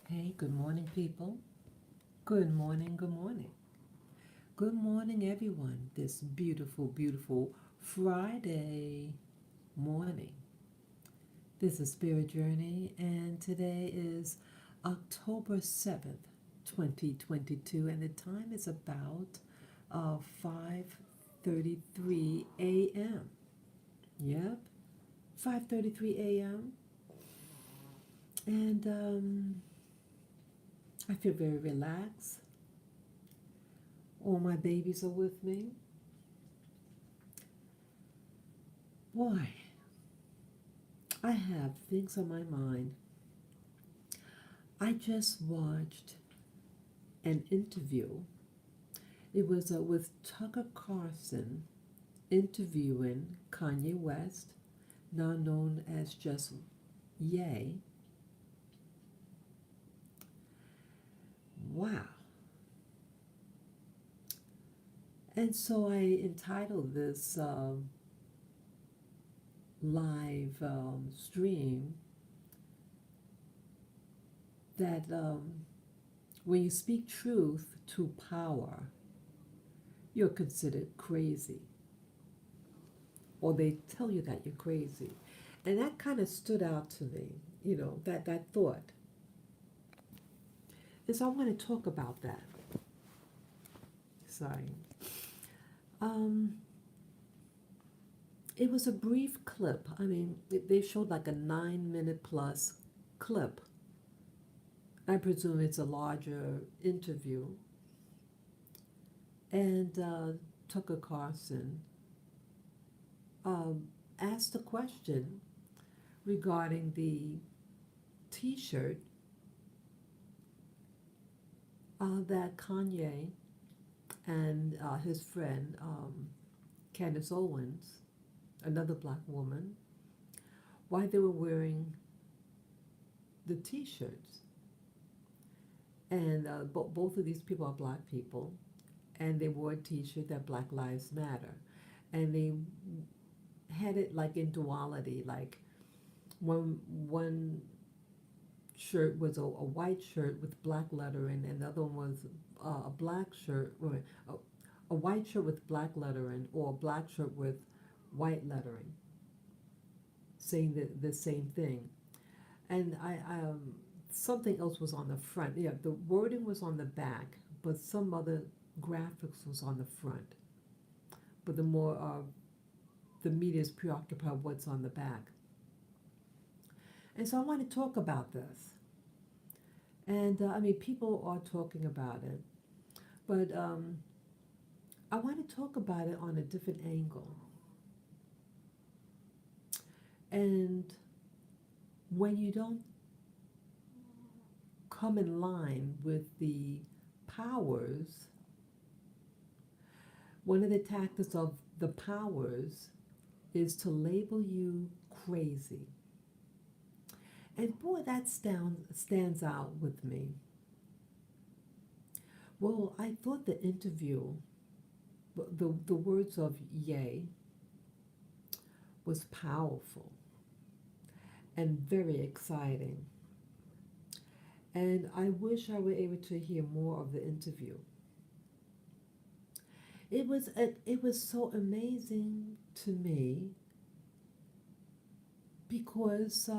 Hey, good morning, people. Good morning, good morning. Good morning, everyone. This beautiful, beautiful Friday morning. This is Spirit Journey, and today is October 7th, 2022, and the time is about 5:33 a.m. Yep, 5:33 a.m. And I feel very relaxed. All my babies are with me. Boy, I have things on my mind. I just watched an interview. It was with Tucker Carlson interviewing Kanye West, now known as just Ye. Wow. And so I entitled this live stream that when you speak truth to power, you're considered crazy, or they tell you that you're crazy. And that kind of stood out to me, that thought. And so I want to talk about that. Sorry. Um, it was a brief clip. I mean, they showed like a 9 minute plus clip. I presume it's a larger interview. And Tucker Carlson asked a question regarding the t shirt that Kanye and his friend Candace Owens, another black woman, why they were wearing the t-shirts. And both of these people are black people, and they wore a t-shirt that Black Lives Matter. And they had it like in duality, like one shirt was a white shirt with black lettering, and the other one was a black shirt, or a white shirt with black lettering, or a black shirt with white lettering, saying the same thing. And something else was on the front. Yeah, the wording was on the back, but some other graphics was on the front. But the media is preoccupied with what's on the back. And so I want to talk about this. And I mean, people are talking about it, but I want to talk about it on a different angle. And when you don't come in line with the powers, one of the tactics of the powers is to label you crazy. And boy, that stands out with me. Well, I thought the interview, the words of Ye, was powerful and very exciting. And I wish I were able to hear more of the interview. It was so amazing to me because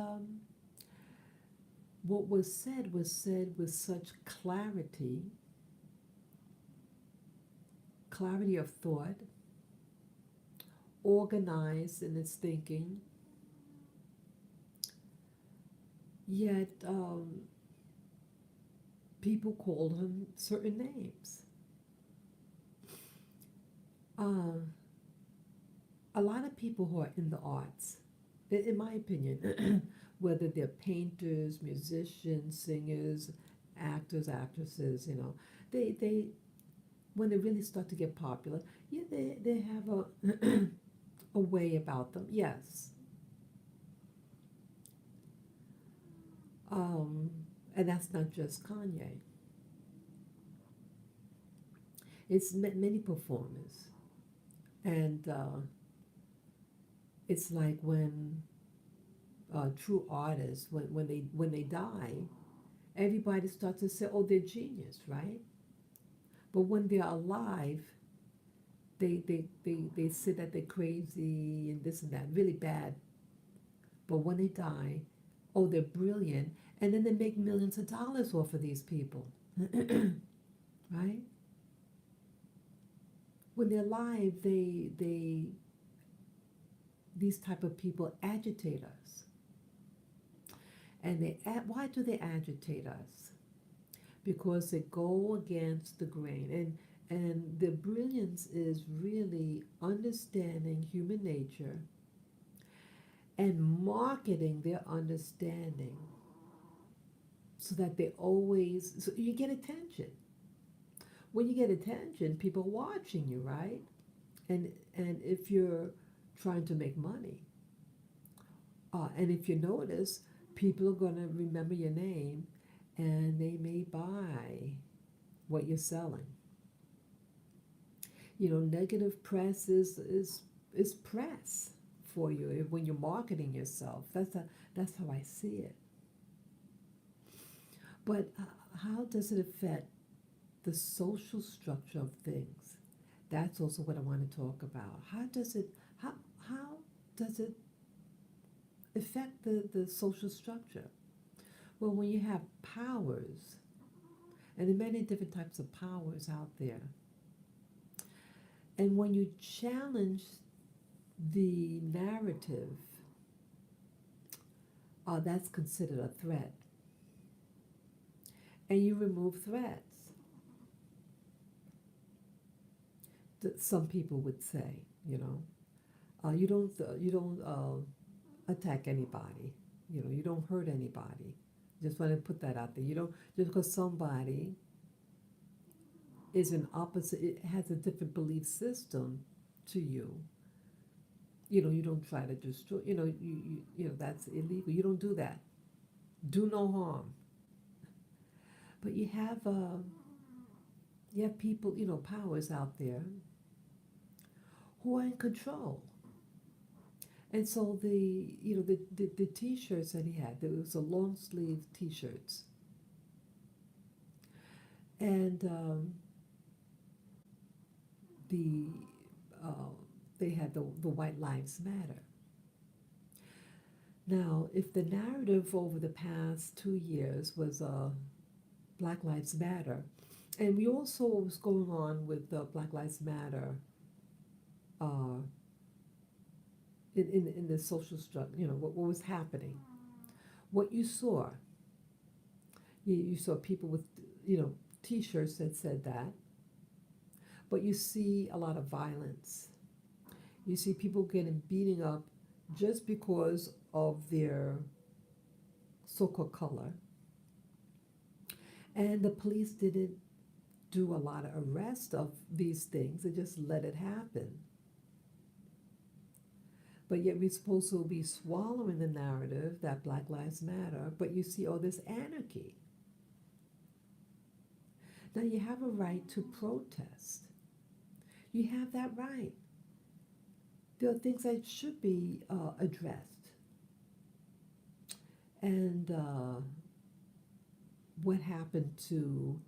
what was said with such clarity of thought, organized in its thinking, yet people called him certain names. Uh, a lot of people who are in the arts, in my opinion, whether they're painters, musicians, singers, actors, actresses, they when they really start to get popular, yeah, they have a way about them. Yes, um, and that's not just Kanye. It's many performers, and it's like when true artists when they die everybody starts to say, oh, they're genius, right? But when they're alive, they say that they're crazy and this and that, really bad. But when they die, oh, they're brilliant. And then they make millions of dollars off of these people, right? When they're alive, these type of people agitate us. And why do they agitate us? Because they go against the grain. And the brilliance is really understanding human nature and marketing their understanding so that so you get attention. When you get attention, people are watching you, right? And if you're trying to make money, and if you notice, people are going to remember your name and they may buy what you're selling. Negative press is press for you when you're marketing yourself. That's how I see it. But how does it affect the social structure of things? That's also what I want to talk about. How does it affect the social structure? Well, when you have powers, and there are many different types of powers out there, and when you challenge the narrative, that's considered a threat. And you remove threats. Some people would say, you don't attack anybody. You don't hurt anybody. Just want to put that out there. You don't, just because somebody is an opposite, it has a different belief system to you. You don't try to destroy. That's illegal. You don't do that. Do no harm. But you have people, powers out there who are in control. And so the T-shirts that he had, there was a long sleeve T-shirts, and they had the White Lives Matter. Now, if the narrative over the past 2 years was Black Lives Matter, and we all saw what was going on with Black Lives Matter in the social structure, what was happening. What you saw people with, T-shirts that said that, but you see a lot of violence. You see people getting beaten up just because of their so-called color. And the police didn't do a lot of arrests of these things. They just let it happen. But yet we're supposed to be swallowing the narrative that Black Lives Matter, but you see all this anarchy. Now you have a right to protest. You have that right. There are things that should be addressed. And what happened to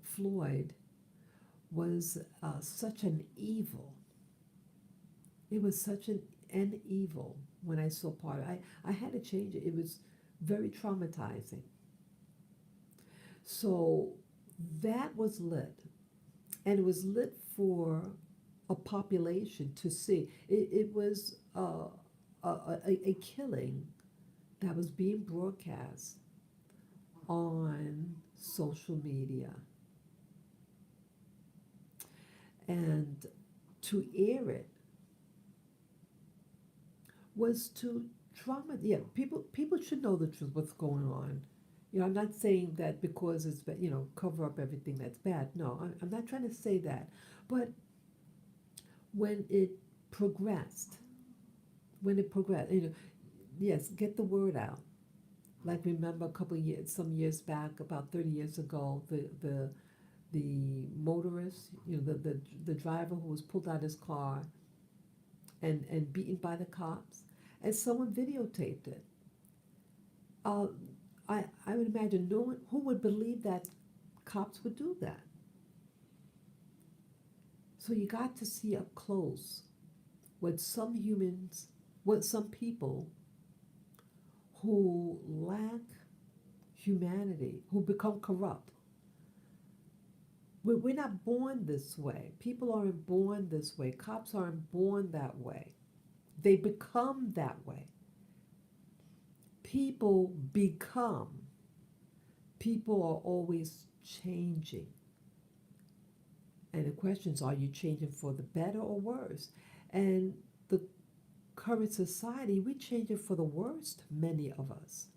Floyd was such an evil. It was such an evil when I saw part of it. I had to change it. It was very traumatizing. So that was lit. And it was lit for a population to see. It was a killing that was being broadcast on social media. And to air it was to trauma. Yeah, people should know the truth, what's going on. I'm not saying that because it's, cover up everything that's bad. No, I'm not trying to say that. But when it progressed, yes, get the word out. Like, remember some years back, about 30 years ago, the motorist, the driver who was pulled out of his car and beaten by the cops, and someone videotaped it. Uh, I would imagine no one who would believe that cops would do that. So you got to see up close what some humans, what some people who lack humanity, who become corrupt. We're not born this way. People aren't born this way. Cops aren't born that way. They become that way. People become. People are always changing. And the question is, are you changing for the better or worse? And the current society, we change it for the worst, many of us.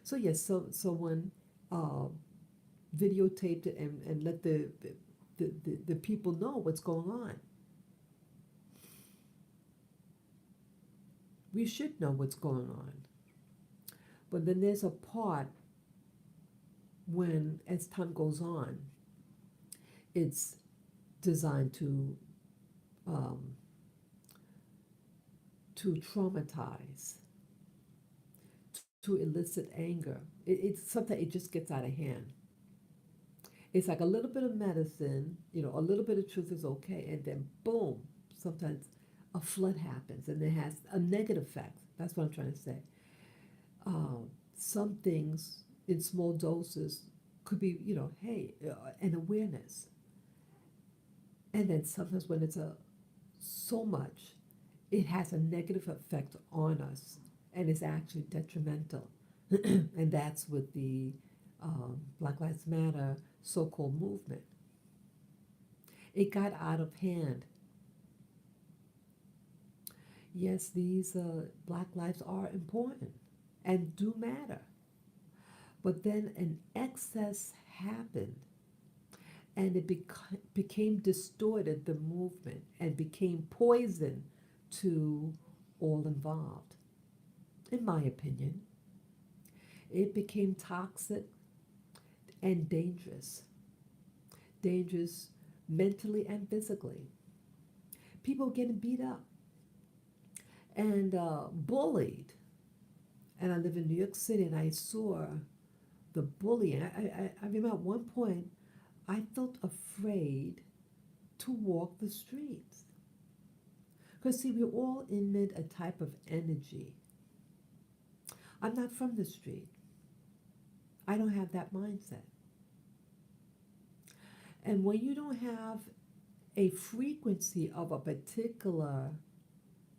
So yes, so someone videotaped it and let the people know what's going on. We should know what's going on. But then there's a part when, as time goes on, it's designed um, to traumatize, to elicit anger. It's something, it just gets out of hand. It's like a little bit of medicine, a little bit of truth is okay, and then boom, sometimes a flood happens and it has a negative effect. That's what I'm trying to say. Some things in small doses could be, hey, an awareness. And then sometimes when it's so much, it has a negative effect on us and is actually detrimental. And that's with the Black Lives Matter so-called movement. It got out of hand. Yes, these Black lives are important and do matter. But then an excess happened and it became distorted, the movement, and became poison to all involved. In my opinion, it became toxic and dangerous mentally and physically. People getting beat up and bullied. And I live in New York City and I saw the bullying. I remember at one point I felt afraid to walk the streets. Because, see, we all emit a type of energy. I'm not from the street, I don't have that mindset. And when you don't have a frequency of a particular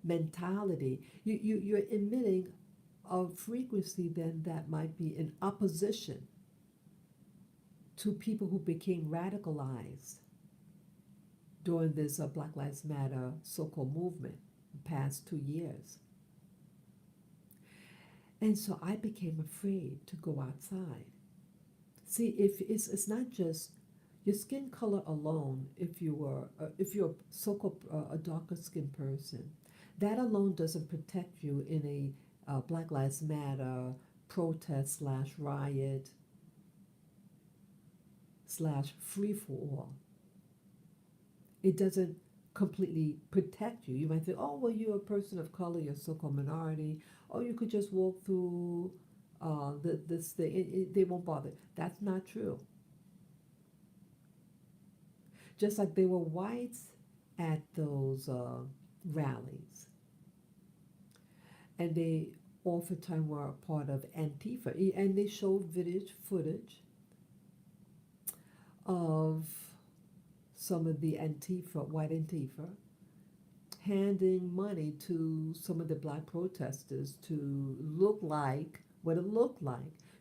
mentality, you're emitting a frequency then that might be in opposition to people who became radicalized during this Black Lives Matter so-called movement the past 2 years. And so I became afraid to go outside. See, if it's not just your skin color alone, if you're so-called a darker skinned person, that alone doesn't protect you in a Black Lives Matter protest slash riot slash free for all. It doesn't completely protect you. You might think, oh, well, you're a person of color, you're a so-called minority, or you could just walk through this thing. They won't bother. That's not true. Just like there were whites at those rallies, and they oftentimes were a part of Antifa, and they showed footage of some of the white Antifa, handing money to some of the black protesters to look like what it looked like,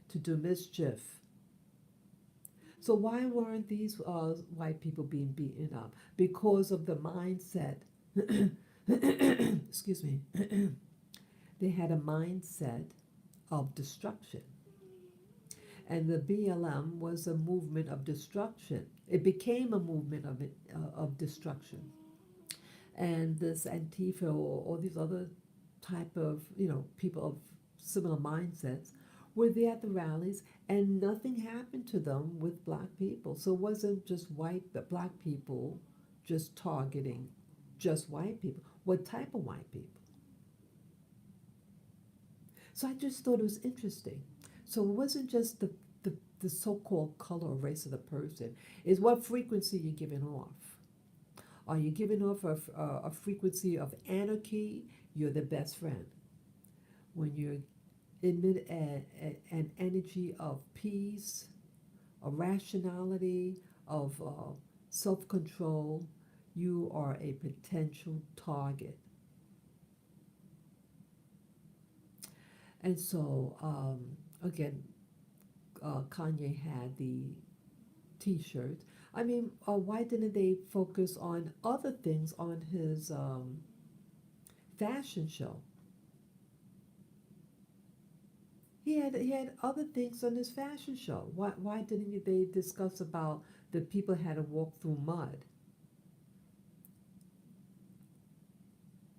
to do mischief. So why weren't these white people being beaten up? Because of the mindset. Excuse me. They had a mindset of destruction. And the BLM was a movement of destruction. It became a movement of destruction. And this Antifa or all these other type of people of similar mindsets were there at the rallies, and nothing happened to them with black people. So it wasn't just black people just targeting just white people. What type of white people? So I just thought it was interesting. So it wasn't just the so-called color or race of the person. It's what frequency you're giving off. Are you giving off a frequency of anarchy? You're the best friend. When you emit an energy of peace, of rationality, of self-control, you are a potential target. And so, again, Kanye had the T-shirt. I mean, why didn't they focus on other things on his fashion show? He had other things on his fashion show. Why didn't they discuss about the people had to walk through mud?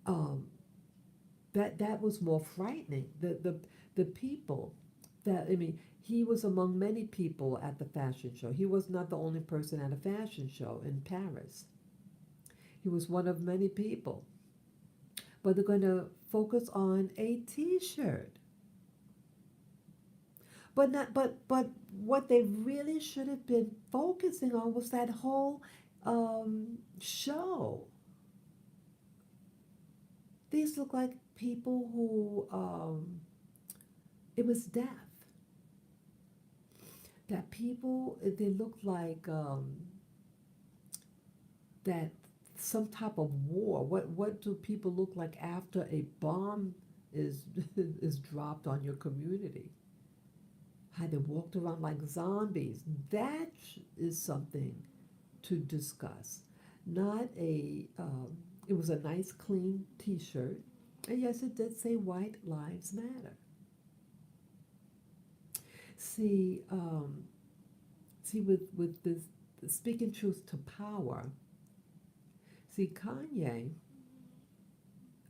Um, that was more frightening. The people that I mean, he was among many people at the fashion show. He was not the only person at a fashion show in Paris. He was one of many people. But they're going to focus on a T-shirt. But what they really should have been focusing on was that whole show. These look like people who it was death. That people they look like that some type of war. What do people look like after a bomb is is dropped on your community? How they walked around like zombies. That is something to discuss. Not a. It was a nice, clean T-shirt, and yes, it did say "White Lives Matter." See, with this speaking truth to power. See, Kanye,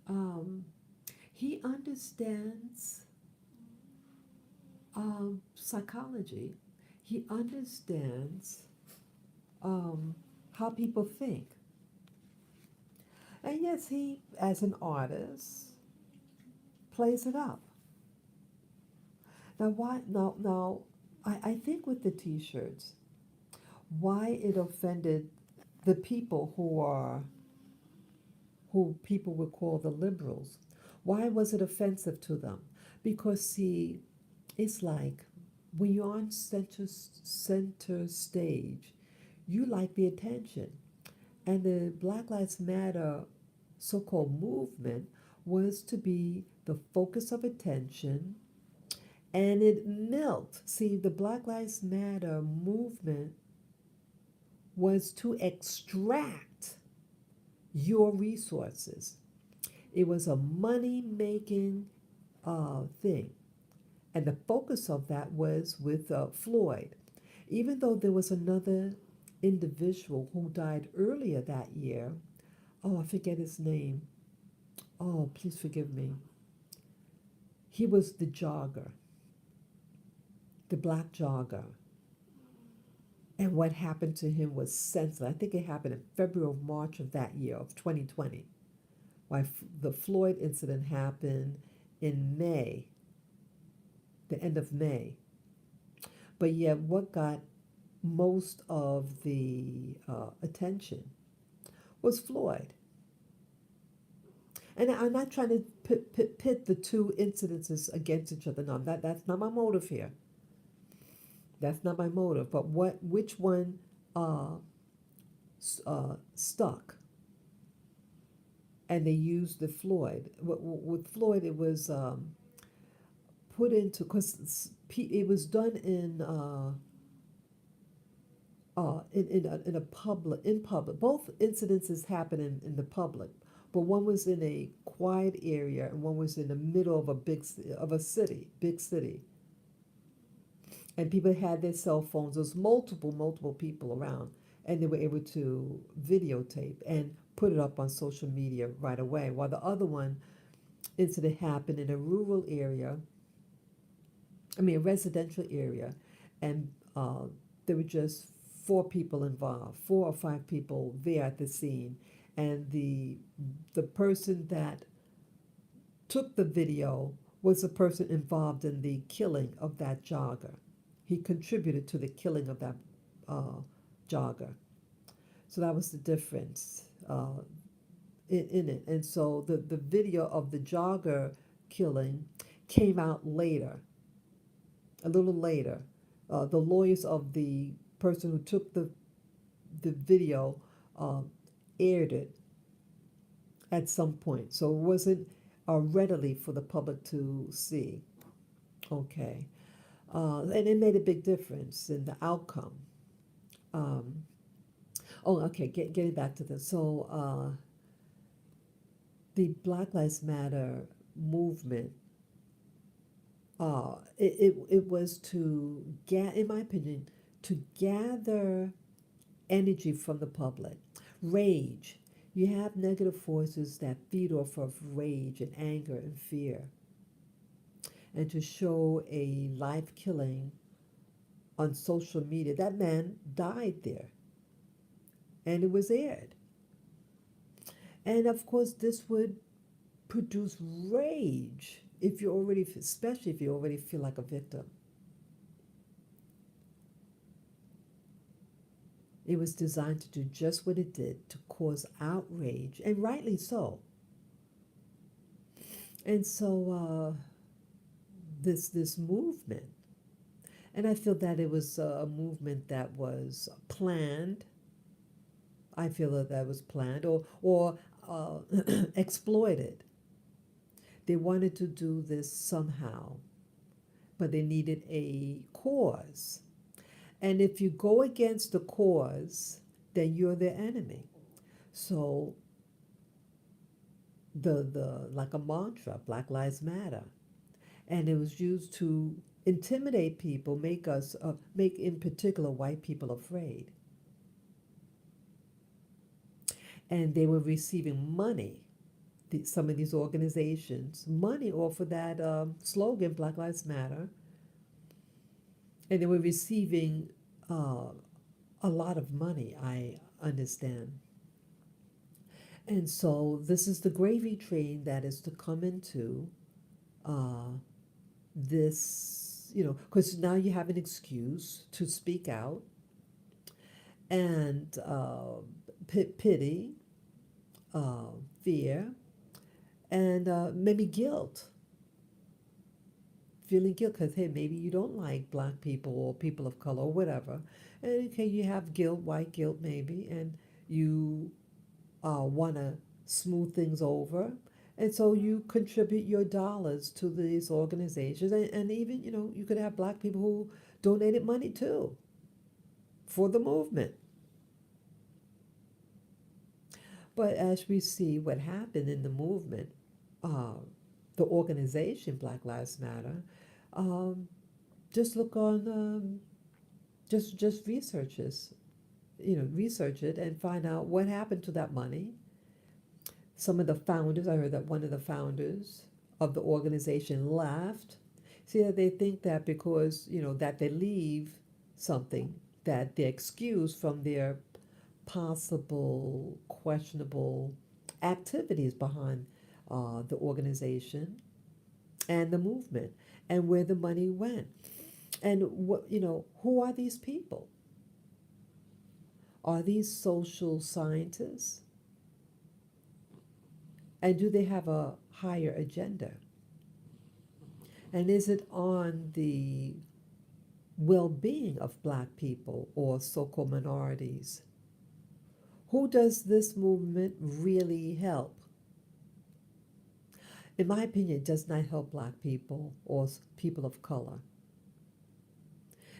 um, he understands psychology. He understands how people think. And yes, he, as an artist, plays it up. Now, why? Now, I think with the T-shirts, why it offended the people who people would call the liberals. Why was it offensive to them? Because see, it's like when you're on center stage, you like the attention. And the Black Lives Matter so-called movement was to be the focus of attention, and it milked. See, the Black Lives Matter movement was to extract your resources. It was a money-making thing. And the focus of that was with Floyd. Even though there was another individual who died earlier that year, oh, I forget his name. Oh, please forgive me. He was the jogger, the black jogger. And what happened to him was senseless. I think it happened in February or March of that year, of 2020. Why the Floyd incident happened in May, the end of May. But yet, what got most of the attention was Floyd. And I'm not trying to pit the two incidences against each other. No, that's not my motive here. That's not my motive. But which one stuck? And they used the Floyd. With Floyd, it was put into, because it was done in a public. Both incidences happened in the public, but one was in a quiet area and one was in the middle of big city. And people had their cell phones. There was multiple people around, and they were able to videotape and put it up on social media right away. While the other incident happened in a rural area, a residential area, and there were just 4 people involved, 4 or 5 people there at the scene, and the person that took the video was the person involved in the killing of that jogger. He contributed to the killing of that jogger. So that was the difference in it. And so the video of the jogger killing came out later, a little later. The lawyers of the person who took the video aired it at some point. So it wasn't readily for the public to see. Okay. And it made a big difference in the outcome. Okay, getting back to this. So the Black Lives Matter movement, it was to get, in my opinion, to gather energy from the public. Rage. You have negative forces that feed off of rage and anger and fear. And to show a live killing on social media, that man died there. And it was aired. And of course, this would produce rage if you already, especially if you already feel like a victim. It was designed to do just what it did, to cause outrage, and rightly so. And so this movement, and I feel that it was a movement that was planned. I feel that was planned or exploited. They wanted to do this somehow, but they needed a cause. And if you go against the cause, then you're their enemy. So the like a mantra, Black Lives Matter, and it was used to intimidate people, make in particular white people afraid. And they were receiving money. Some of these organizations, money off of that slogan, Black Lives Matter, and they were receiving a lot of money, I understand. And so this is the gravy train that is to come into this, because now you have an excuse to speak out and pity, fear, and maybe guilt. Feeling guilt because, hey, maybe you don't like black people or people of color or whatever. And okay, you have guilt, white guilt maybe, and you want to smooth things over. And so you contribute your dollars to these organizations. And even, you could have black people who donated money too for the movement. But as we see what happened in the movement, the organization Black Lives Matter, just look on, just research this, research it and find out what happened to that money. Some of the founders, I heard that one of the founders of the organization left. See, that they think that because, that they leave something, that they're excused from their possible questionable activities behind the organization and the movement and where the money went. And what, who are these people? Are these social scientists? And do they have a higher agenda? And is it on the well-being of black people or so-called minorities? Who does this movement really help? In my opinion, it does not help black people or people of color.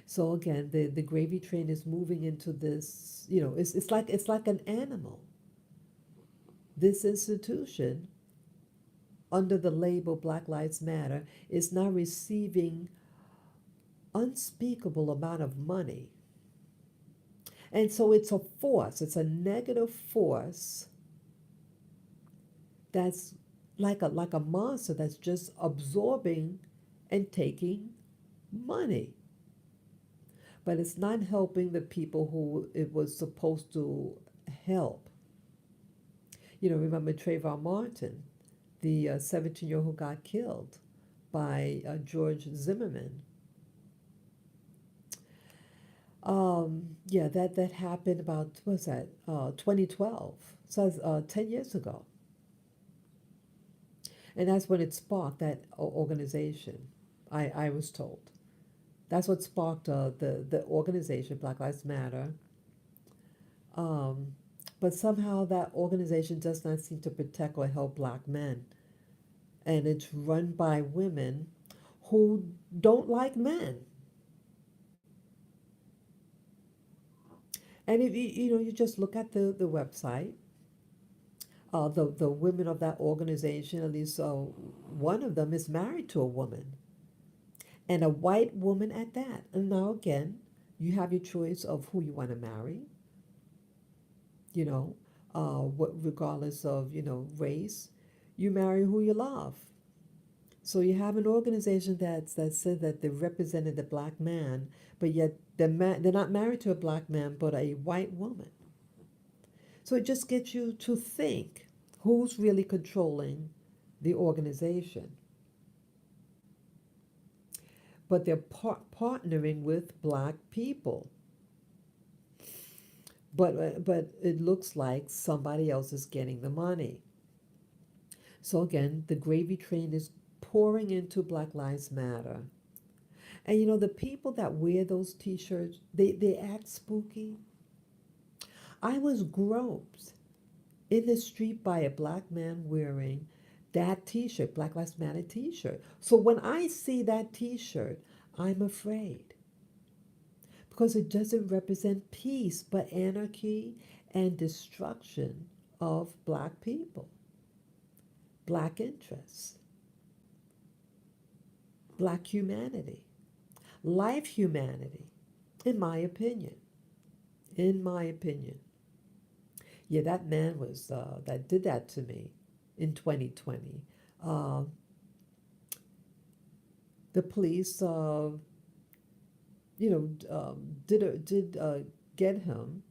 So again, the gravy train is moving into this, it's like an animal. This institution, under the label Black Lives Matter, is now receiving unspeakable amount of money. And so it's a force, it's a negative force that's like a monster that's just absorbing and taking money. But it's not helping the people who it was supposed to help. Remember Trayvon Martin, the 17-year-old who got killed by George Zimmerman. Yeah, that happened about, what was that, 2012. So that's 10 years ago. And that's when it sparked that organization, I was told. That's what sparked the organization, Black Lives Matter. Um, but somehow that organization does not seem to protect or help black men. And it's run by women who don't like men. And if you just look at the website, the women of that organization, at least one of them is married to a woman, and a white woman at that. And now again, you have your choice of who you want to marry, you know, regardless of, race, you marry who you love. So you have an organization that said that they represented the black man, but yet they're not married to a black man, but a white woman. So it just gets you to think who's really controlling the organization. But they're partnering with black people. But it looks like somebody else is getting the money. So again, the gravy train is pouring into Black Lives Matter. And the people that wear those t-shirts, they act spooky. I was groped in the street by a black man wearing that t-shirt, Black Lives Matter t-shirt. So when I see that t-shirt, I'm afraid because it doesn't represent peace, but anarchy and destruction of black people, black interests, black humanity, life humanity, in my opinion. In my opinion. Yeah, that man was that did that to me in 2020. Uh, the police, did get him.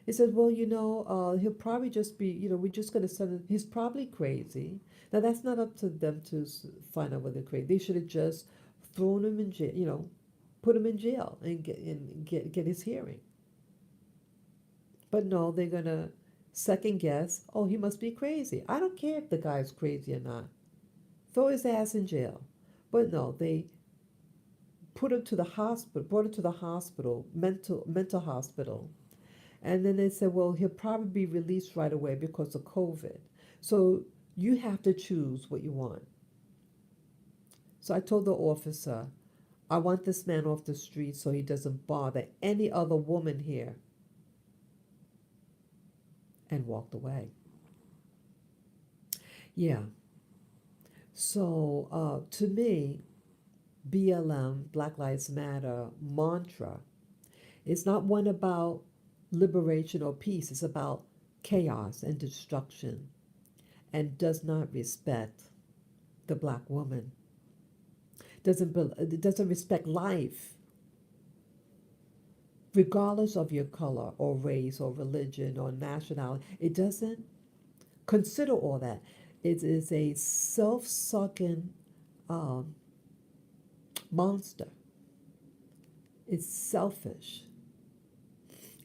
He said, "Well, he'll probably just be, we're just going to send him. He's probably crazy." Now that's not up to them to find out whether they're crazy. They should have just thrown him in jail, put him in jail and get his hearing. But no, they're going to second guess, oh, he must be crazy. I don't care if the guy's crazy or not. Throw his ass in jail. But no, they put him to the hospital, brought him to the hospital, mental hospital. And then they said, well, he'll probably be released right away because of COVID. So you have to choose what you want. So I told the officer, I want this man off the street so he doesn't bother any other woman here. And walked away. Yeah. So to me, BLM, Black Lives Matter mantra, is not one about liberation or peace. It's about chaos and destruction, and does not respect the black woman. It doesn't respect life, regardless of your color or race or religion or nationality. It doesn't consider all that. It is a self-sucking monster. It's selfish,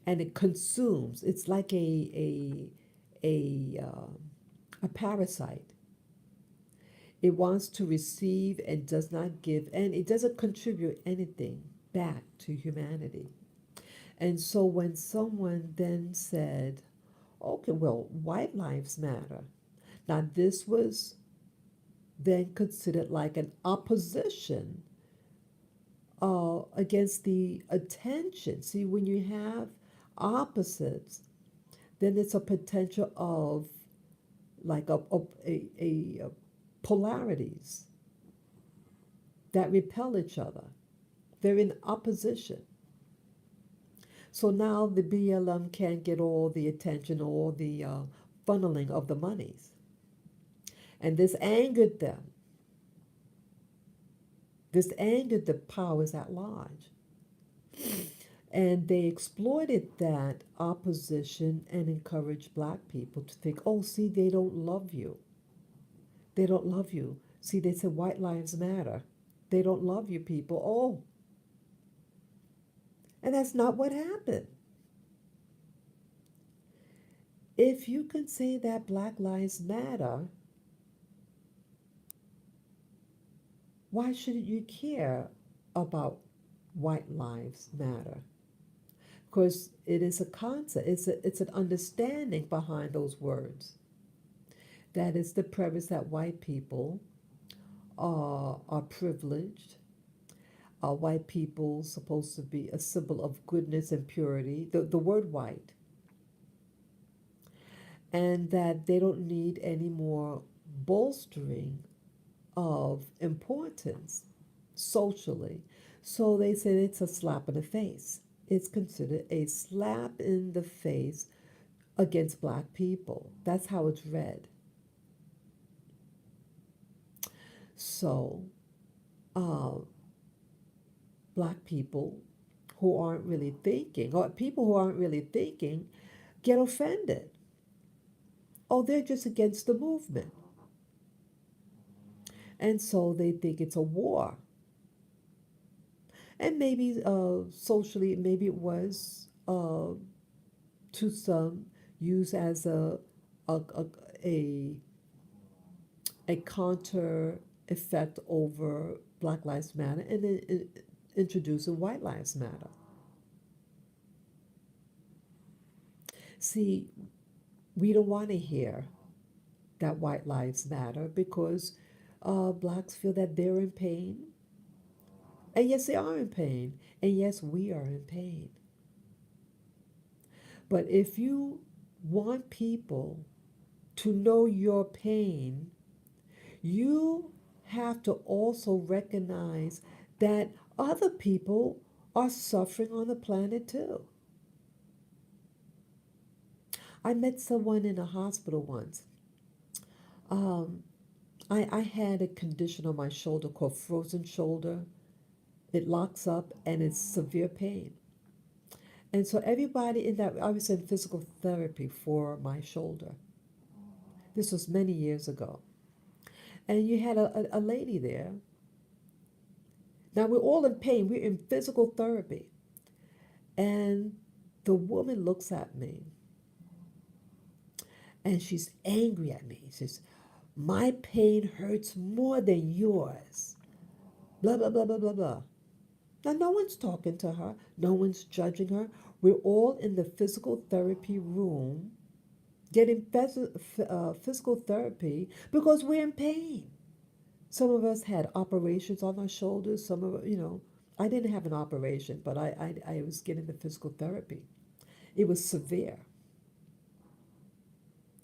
and it consumes. It's like a parasite. It wants to receive and does not give, and it doesn't contribute anything back to humanity. And so when someone then said, okay, well, white lives matter. Now, this was then considered like an opposition against the attention. See, when you have opposites, then it's a potential of like a polarities that repel each other. They're in opposition. So now the BLM can't get all the attention, all the funneling of the monies. And this angered them. This angered the powers at large. And they exploited that opposition and encouraged black people to think, oh, see, they don't love you. They don't love you. See, they said white lives matter. They don't love you people. Oh, and that's not what happened. If you can say that black lives matter, why shouldn't you care about white lives matter? Because it is a concept, it's an understanding behind those words. That is the premise that white people are privileged. White people supposed to be a symbol of goodness and purity, the word white, and that they don't need any more bolstering of importance socially. So they said it's a slap in the face. It's considered a slap in the face against black people. That's how it's read. So, uh, black people who aren't really thinking, or people who aren't really thinking, get offended. Oh, they're just against the movement. And so they think it's a war. And maybe socially, maybe it was to some used as a, a, a, a counter effect over Black Lives Matter and then introducing White Lives Matter. See, we don't want to hear that white lives matter because blacks feel that they're in pain. And yes, they are in pain. And yes, we are in pain. But if you want people to know your pain, you have to also recognize that other people are suffering on the planet too. I met someone in a hospital once. Um, I had a condition on my shoulder called frozen shoulder. It locks up and it's severe pain. And so everybody in that, I was in physical therapy for my shoulder. This was many years ago. And you had a lady there. Now we're all in pain. We're in physical therapy. And the woman looks at me and she's angry at me. She says, my pain hurts more than yours. Blah, blah, blah, blah, blah, blah. Now, no one's talking to her. No one's judging her. We're all in the physical therapy room getting physical therapy because we're in pain. Some of us had operations on our shoulders. Some of, I didn't have an operation, but I was getting the physical therapy. It was severe.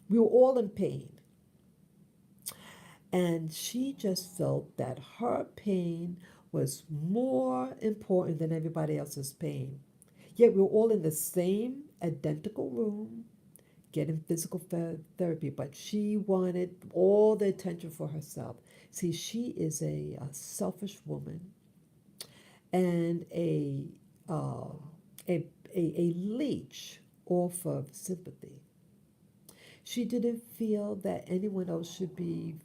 We were all in pain. And she just felt that her pain was more important than everybody else's pain. Yet we were all in the same identical room getting physical therapy, but she wanted all the attention for herself. See, she is a selfish woman and a leech off of sympathy. She didn't feel that anyone else should be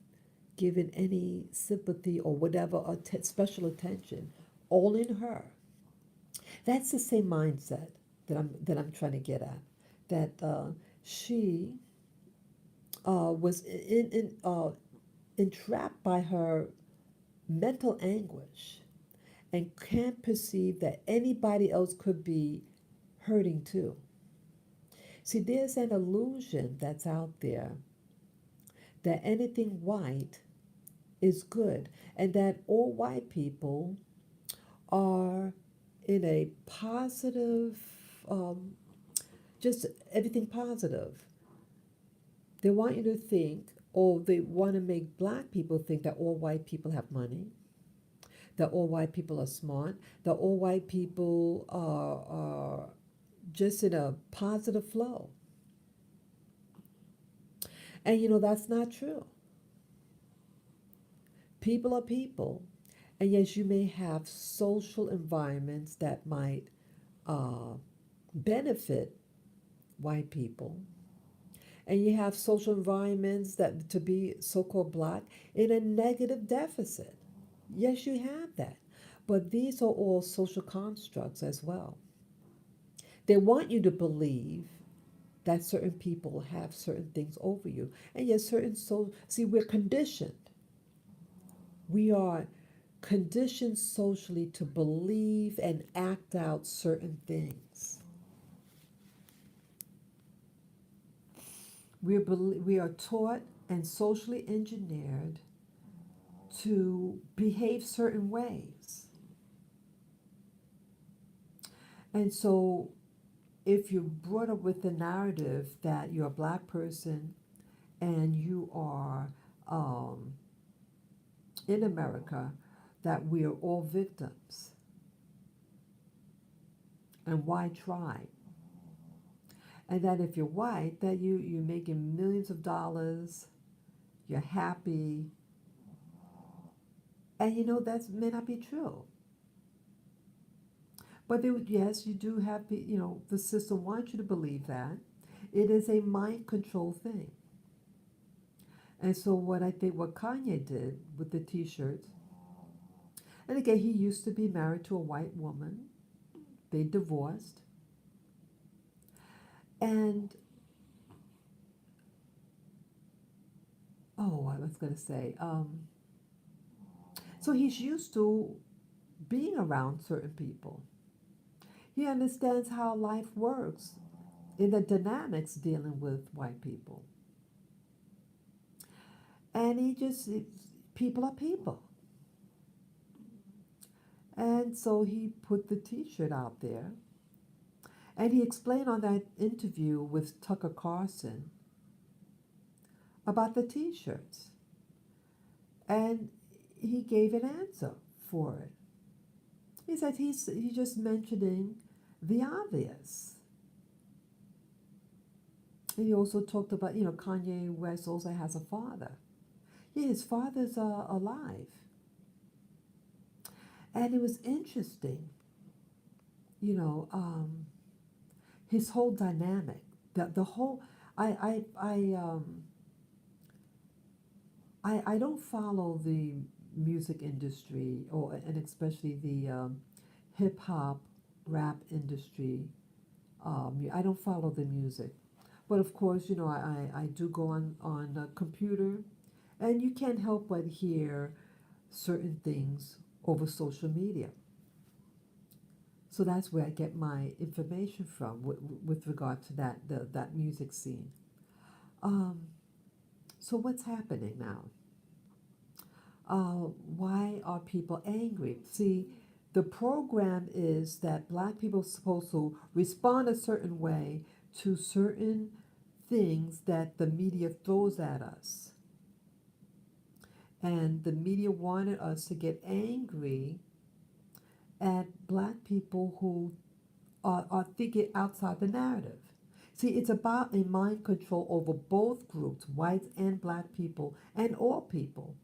given any sympathy or whatever or special attention, all in her. That's the same mindset that I'm trying to get at. That she was entrapped by her mental anguish and can't perceive that anybody else could be hurting too. See, there's an illusion that's out there that anything white is good and that all white people are in a positive, just everything positive. They want you to think, or they want to make black people think that all white people have money, that all white people are smart, that all white people are just in a positive flow. And that's not true. People are people. And yes, you may have social environments that might benefit white people. And you have social environments that to be so-called black in a negative deficit. Yes, you have that. But these are all social constructs as well. They want you to believe that certain people have certain things over you. And yet certain see, we're conditioned. We are conditioned socially to believe and act out certain things. We are taught and socially engineered to behave certain ways. And so, if you're brought up with the narrative that you're a black person and you are in America, that we are all victims, and why try? And that if you're white, that you're making millions of dollars, you're happy, and that may not be true. But yes, you do have, the system wants you to believe that. It is a mind control thing. And so what I think what Kanye did with the t-shirts, and again, he used to be married to a white woman. They divorced. And, oh, I was going to say, so he's used to being around certain people. He understands how life works in the dynamics dealing with white people. And people are people. And so he put the t-shirt out there. And he explained on that interview with Tucker Carlson about the t-shirts. And he gave an answer for it. He said he's just mentioning the obvious. And he also talked about, Kanye West also has a father. Yeah, his father's alive. And it was interesting, his whole dynamic, the whole, I don't follow the music industry and especially the hip hop rap industry. I don't follow the music, but of course, I do go on the computer, and you can't help but hear certain things over social media. So that's where I get my information from with regard to that music scene. Um, so what's happening now? Why are people angry? See, the program is that black people are supposed to respond a certain way to certain things that the media throws at us. And the media wanted us to get angry at black people who are thinking outside the narrative. See, it's about a mind control over both groups, whites and black people, and all people.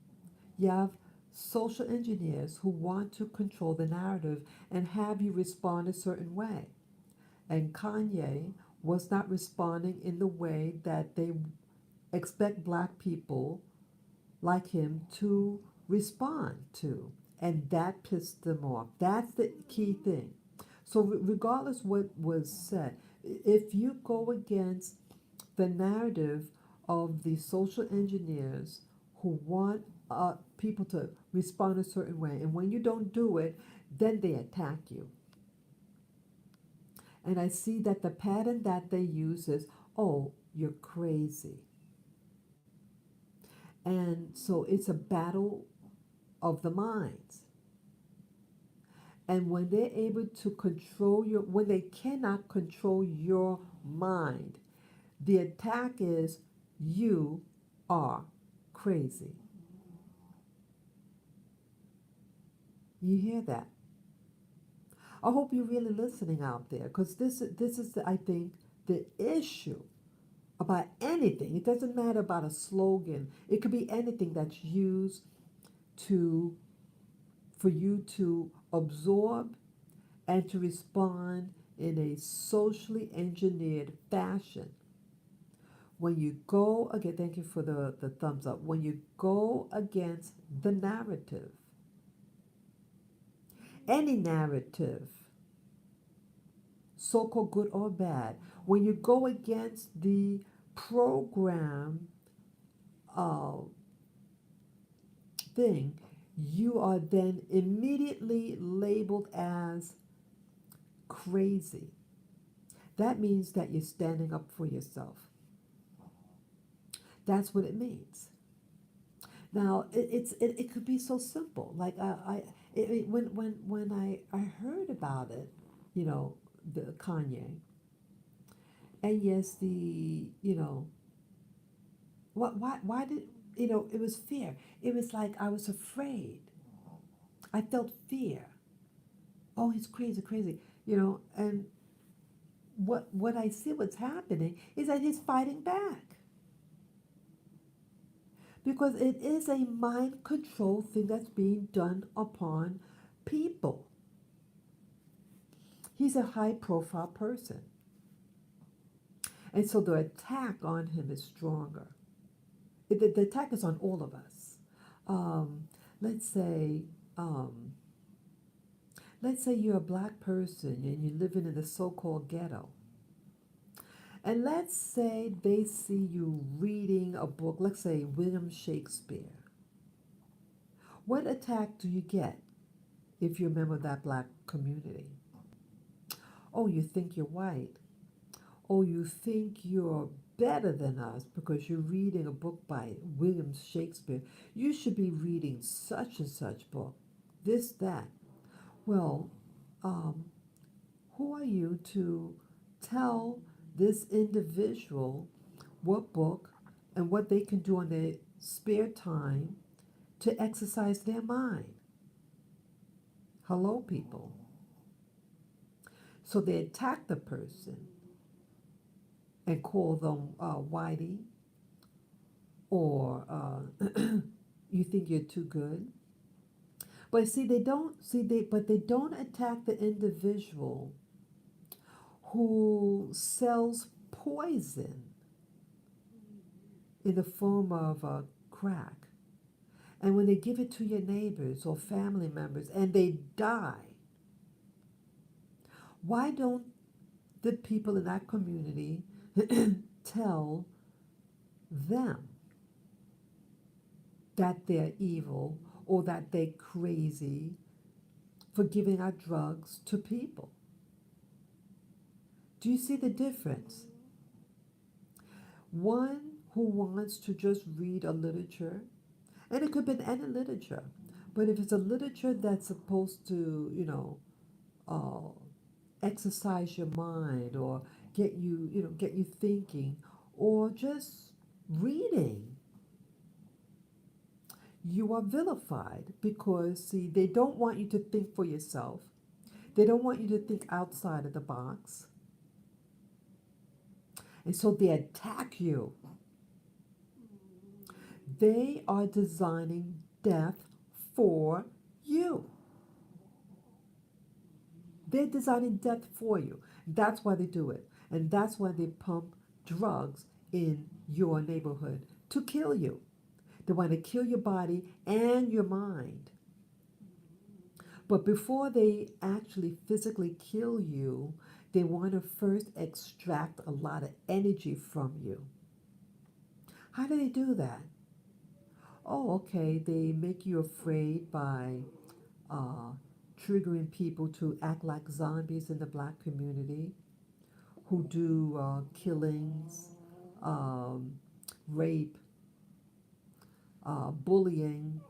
You have social engineers who want to control the narrative and have you respond a certain way. And Kanye was not responding in the way that they expect black people like him to respond to. And that pissed them off. That's the key thing. So regardless what was said, if you go against the narrative of the social engineers who want people to respond a certain way, and when you don't do it, then they attack you. And I see that the pattern that they use is, oh, you're crazy. And so it's a battle of the minds. And when they're able to when they cannot control your mind, the attack is, you are crazy. You hear that? I hope you're really listening out there, because this is, I think, the issue about anything. It doesn't matter about a slogan. It could be anything that's used for you to absorb and to respond in a socially engineered fashion, When you go again, thank you for the thumbs up. When you go against the narrative, any narrative, so called good or bad, when you go against the program uh, thing, you are then immediately labeled as crazy. That means that you're standing up for yourself. That's what it means. Now, it could be so simple. Like when I heard about it, you know, the Kanye, and yes, the why did it was fear. It was like I was afraid. I felt fear. Oh, he's crazy, crazy. And what I see what's happening is that he's fighting back because it is a mind control thing that's being done upon people. He's a high profile person. And so the attack on him is stronger. The attack is on all of us. Um, let's say, um, let's say you're a black person and you're living in the so-called ghetto. And let's say they see you reading a book, let's say William Shakespeare. What attack do you get if you're a member of that black community? Oh, you think you're white. Oh, you think you're better than us because you're reading a book by William Shakespeare. You should be reading such and such book. This, that. Well, um, who are you to tell this individual what book and what they can do on their spare time to exercise their mind? Hello, people. So they attack the person and call them whitey, or you think you're too good. But see, they don't attack the individual who sells poison in the form of crack. And when they give it to your neighbors or family members and they die, why don't the people in that community tell them that they're evil or that they're crazy for giving out drugs to people? Do you see the difference? One who wants to just read a literature, and it could be any literature, but if it's a literature that's supposed to, uh, exercise your mind or get you thinking, or just reading, you are vilified because, see, they don't want you to think for yourself. They don't want you to think outside of the box. And so they attack you. They are designing death for you. They're designing death for you. That's why they do it. And that's why they pump drugs in your neighborhood to kill you. They want to kill your body and your mind. But before they actually physically kill you, they want to first extract a lot of energy from you. How do they do that? Oh, okay, they make you afraid by uh, triggering people to act like zombies in the black community, who do killings, um, rape, bullying,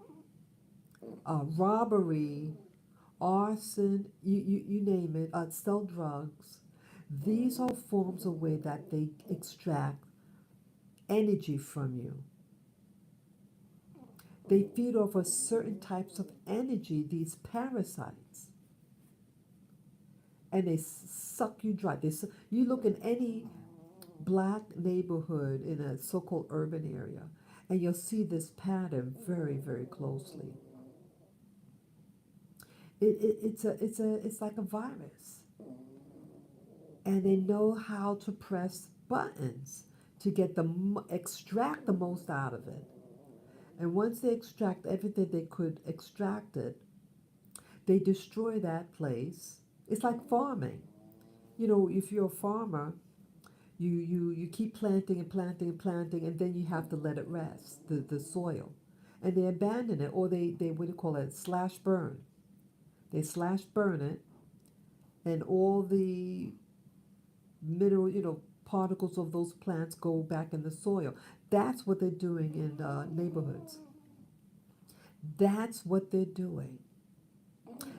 robbery, arson, you name it, sell drugs. These are forms of way that they extract energy from you. They feed off of certain types of energy, these parasites, and they suck you dry. You look in any black neighborhood in a so-called urban area, and you'll see this pattern very, very closely. It's like a virus, and they know how to press buttons to get extract the most out of it. And once they extract everything they could extract it, they destroy that place. It's like farming. You know, if you're a farmer, you keep planting and planting and planting, and then you have to let it rest, the soil. And they abandon it, or they what do you call it, slash burn. They slash burn it, and all the mineral, particles of those plants go back in the soil. That's what they're doing in neighborhoods. That's what they're doing.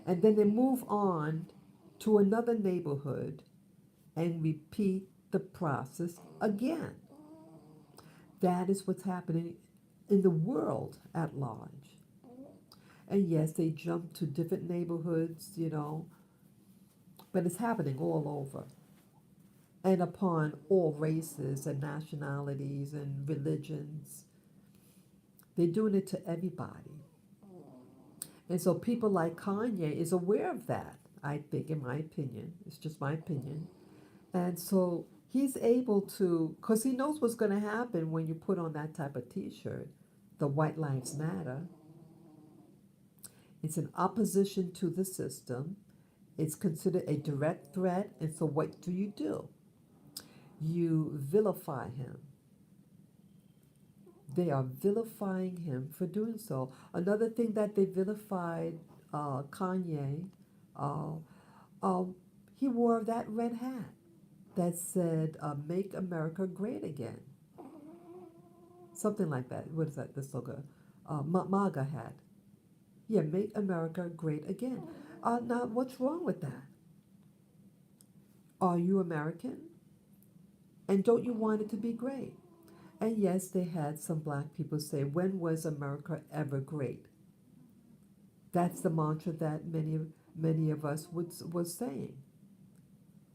And then they move on to another neighborhood and repeat the process again. That is what's happening in the world at large. And yes, they jump to different neighborhoods, but it's happening all over and upon all races and nationalities and religions. They're doing it to everybody. And so people like Kanye is aware of that, I think, in my opinion. It's just my opinion. And so he's able to, because he knows what's going to happen when you put on that type of t-shirt, the White Lives Matter. It's an opposition to the system. It's considered a direct threat. And so what do? You vilify him. They are vilifying him for doing so. Another thing that they vilified Kanye, he wore that red hat that said, "Make America Great Again." Something like that. What is that? The slogan? MAGA hat. Yeah, "Make America Great Again." Now, what's wrong with that? Are you American? And don't you want it to be great? And yes, they had some black people say, "When was America ever great?" That's the mantra that many of us was saying.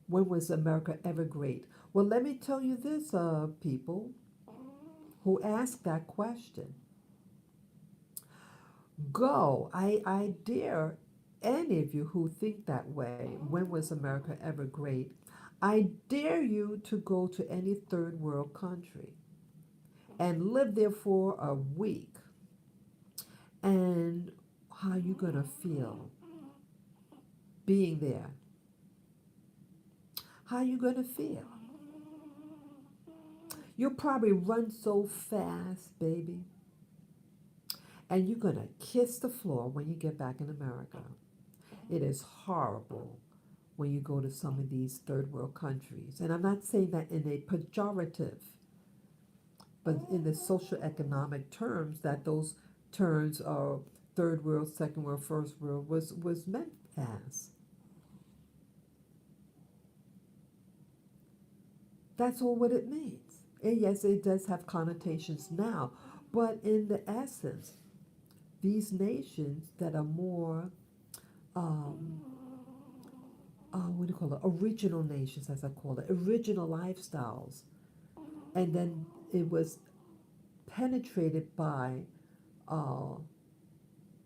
When was America ever great? Well, let me tell you this, people who ask that question. Go. I dare any of you who think that way, when was America ever great? I dare you to go to any third world country and live there for a week. And how you going to feel being there? How you going to feel? You'll probably run so fast, baby. And you're going to kiss the floor when you get back in America. It is horrible when you go to some of these third world countries. And I'm not saying that in a pejorative, but in the socioeconomic terms, that those terms are third world, second world, first world was meant as. That's all what it means. And yes, it does have connotations now, but in the essence, these nations that are more, what do you call it, original nations, as I call it, original lifestyles, and then it was penetrated by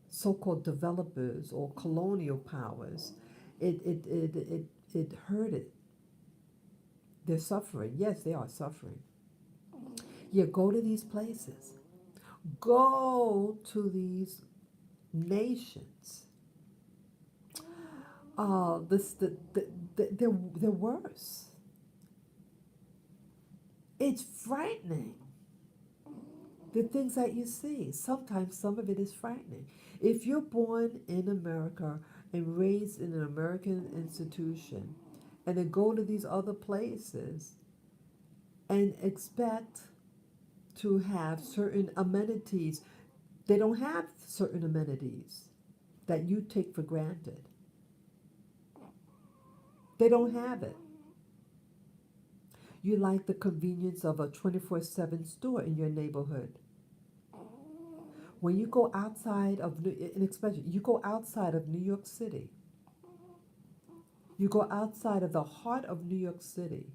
so-called developers or colonial powers. It hurt it. They're suffering. Yes, they are suffering. Yeah, go to these places. Go to these nations. They're worse. It's frightening. The things that you see. Sometimes some of it is frightening. If you're born in America and raised in an American institution, and then go to these other places and expect to have certain amenities, they don't have certain amenities that you take for granted. They don't have it. You like the convenience of a 24/7 store in your neighborhood. When you go outside of, especially you go outside of New York City, you go outside of the heart of New York City,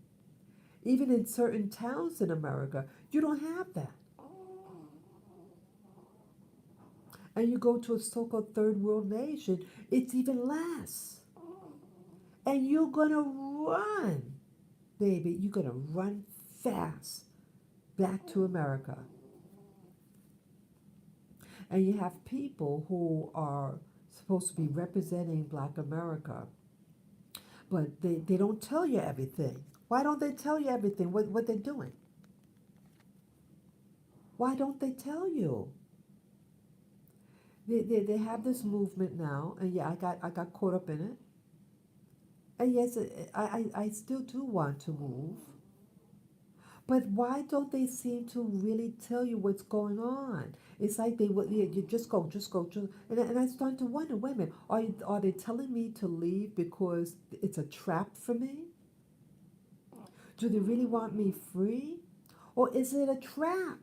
even in certain towns in America, you don't have that. And you go to a so-called third world nation, it's even less. And you're going to run, baby. You're going to run fast back to America. And you have people who are supposed to be representing Black America, but they don't tell you everything. Why don't they tell you everything? What they're doing? Why don't they tell you? They have this movement now, and yeah, I got caught up in it. And yes, I still do want to move, but why don't they seem to really tell you what's going on? It's like they would, yeah, you just go, and I start to wonder, wait a minute, are they telling me to leave because it's a trap for me? Do they really want me free? Or is it a trap?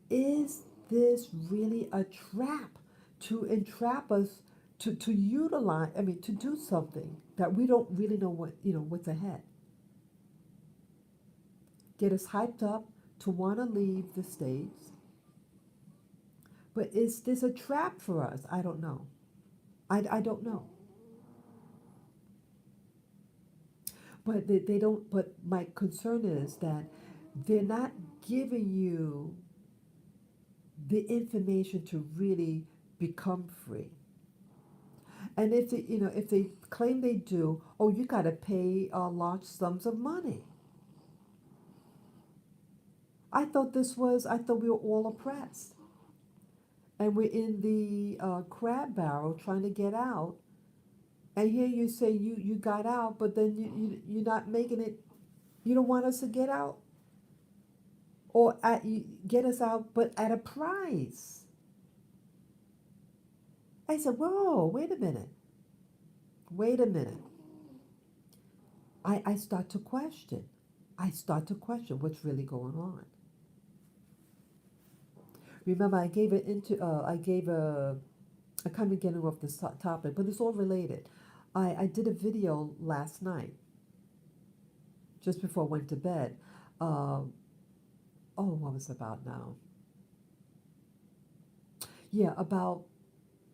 Is this really a trap to entrap us to utilize, I mean, to do something that we don't really know what's ahead? Get us hyped up to want to leave the States. But is this a trap for us? I don't know. I don't know. But they don't, but my concern is that they're not giving you the information to really become free. And if they claim they do, oh, you got to pay large sums of money. I thought we were all oppressed, and we're in the crab barrel trying to get out. And here you say you got out, but then you're not making it. You don't want us to get out, or you get us out, but at a price. I said, whoa, wait a minute. Wait a minute. I start to question. I start to question what's really going on. Remember, I gave I kind of getting off this topic, but it's all related. I did a video last night, just before I went to bed. What was it about now? Yeah, about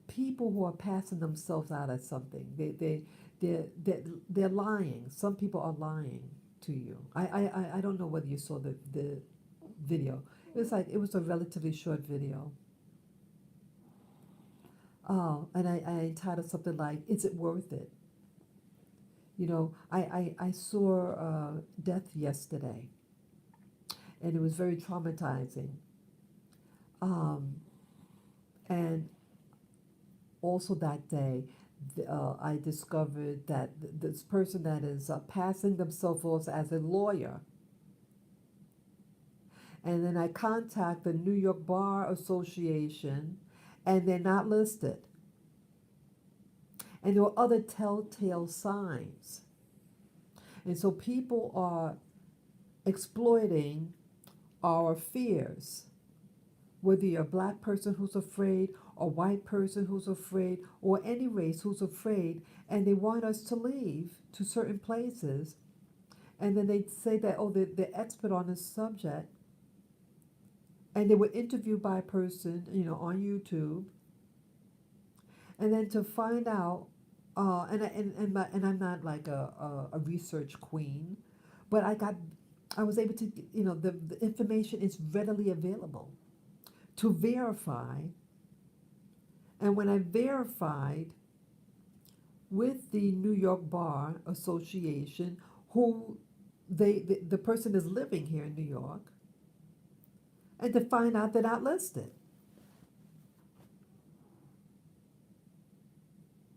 people who are passing themselves out as something. They're lying. Some people are lying to you. I don't know whether you saw the video. It was a relatively short video. And I entitled something like, "Is it worth it?" I saw death yesterday, and it was very traumatizing. Um, and also that day, I discovered that this person that is passing themselves off as a lawyer. And then I contact the New York Bar Association, and they're not listed. And there were other telltale signs. And so people are exploiting our fears, whether you're a black person who's afraid, or white person who's afraid, or any race who's afraid, and they want us to leave to certain places. And then they say that, oh, they're expert on this subject. And they were interviewed by a person, on YouTube. And then to find out, and I'm not like a research queen, but I was able to, the information is readily available to verify. And when I verified with the New York Bar Association, who the person is living here in New York, and to find out they're not listed.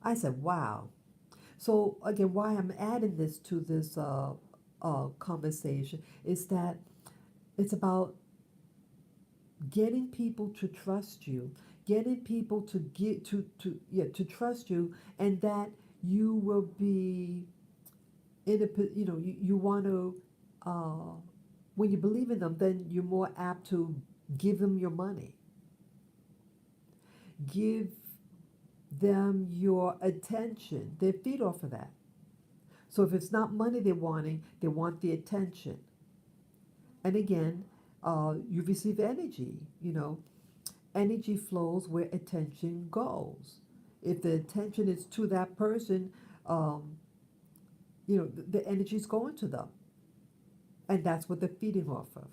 I said, wow. So again, why I'm adding this to this conversation is that it's about getting people to trust you, getting people to get to trust you, and that you will be in a you want to when you believe in them, then you're more apt to give them your money, give them your attention. They feed off of that. So if it's not money they're wanting, they want the attention. And again, you receive energy. Energy flows where attention goes. If the attention is to that person, the energy is going to them. And that's what they're feeding off of.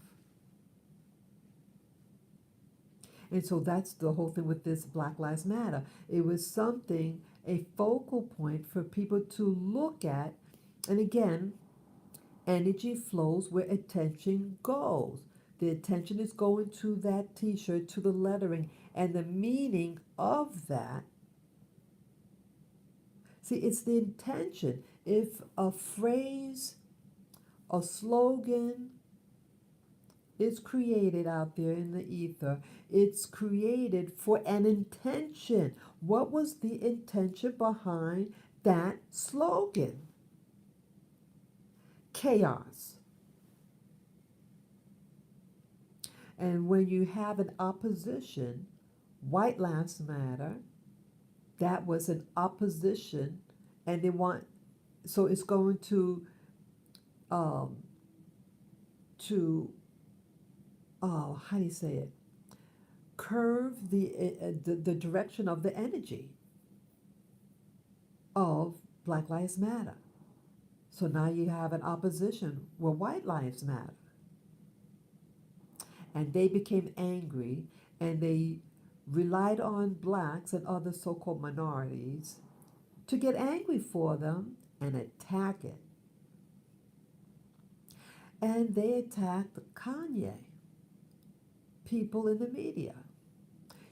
And so that's the whole thing with this Black Lives Matter. It was something, a focal point for people to look at. And again, energy flows where attention goes. The attention is going to that t shirt, to the lettering, and the meaning of that. See, it's the intention. If a phrase, a slogan, is created out there in the ether, it's created for an intention. What was the intention behind that slogan? Chaos. And when you have an opposition, White Lives Matter, that was an opposition, and they want, so it's going um, to how do you say it? Curve the direction of the energy of Black Lives Matter. So now you have an opposition where White Lives Matter. And they became angry and they relied on blacks and other so called minorities to get angry for them and attack it. And they attacked Kanye, people in the media.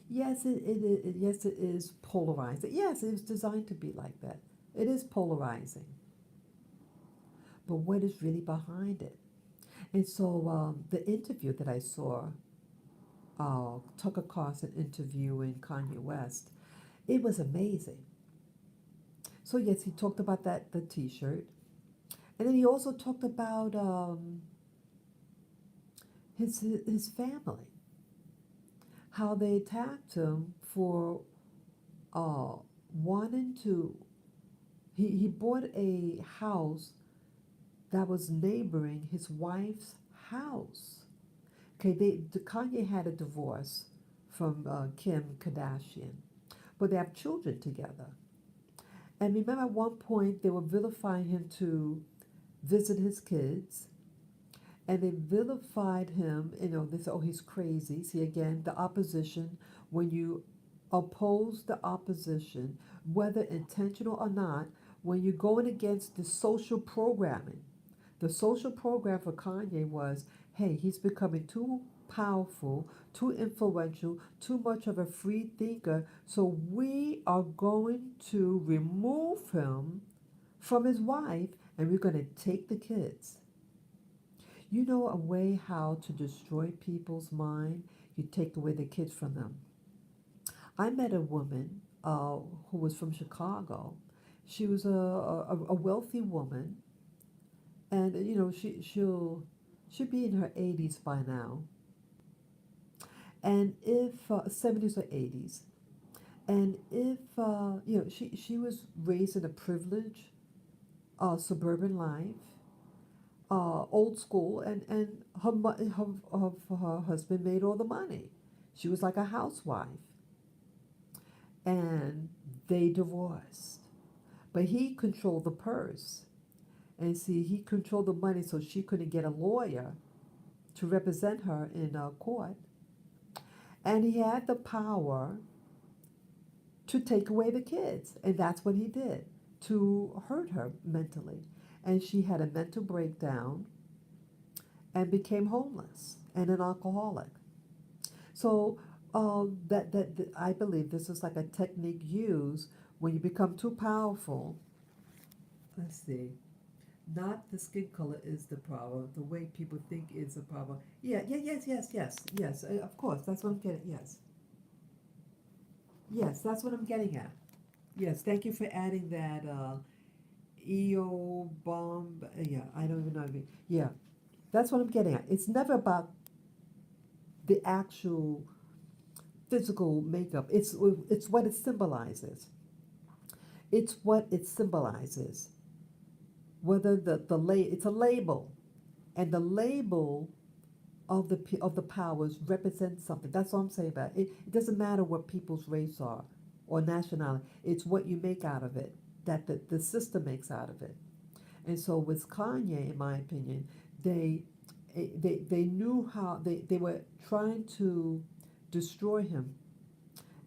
Yes, yes, it is polarizing. Yes, it was designed to be like that. It is polarizing. But what is really behind it? And so the interview that I saw, Tucker Carlson interviewing Kanye West, it was amazing. So yes, he talked about the T-shirt, and then he also talked about his family, how they attacked him for wanting to. He bought a house that was neighboring his wife's house. Okay, Kanye had a divorce from Kim Kardashian, but they have children together. And remember, at one point they were vilifying him to visit his kids, and they vilified him. You know, they said, "Oh, he's crazy." See, again, the opposition. When you oppose the opposition, whether intentional or not, when you're going against the social programming. The social program for Kanye was, hey, he's becoming too powerful, too influential, too much of a free thinker, so we are going to remove him from his wife and we're going to take the kids. You know a way how to destroy people's mind? You take away the kids from them. I met a woman who was from Chicago. She was a wealthy woman, and you know she'll be in her 80s by now. And if 70s or 80s, and if you know she was raised in a privileged suburban life, old school, and her husband made all the money. She was like a housewife, and they divorced. But he controlled the purse. And see, he controlled the money so she couldn't get a lawyer to represent her in court. And he had the power to take away the kids. And that's what he did, to hurt her mentally. And she had a mental breakdown and became homeless and an alcoholic. So that I believe this is like a technique used when you become too powerful. Let's see. Not the skin color is the problem. The way people think is the problem. Yeah, yes. Of course, that's what I'm getting. Yes, that's what I'm getting at. Yes, thank you for adding that. EO bomb. Yeah, I don't even know. Yeah, that's what I'm getting at. It's never about the actual physical makeup. It's what it symbolizes. It's what it symbolizes. Whether it's a label, and the label of the powers represents something. That's all I'm saying about it. It doesn't matter what people's race are or nationality. It's what you make out of it, that the system makes out of it. And so with Kanye, in my opinion, they they knew how they were trying to destroy him,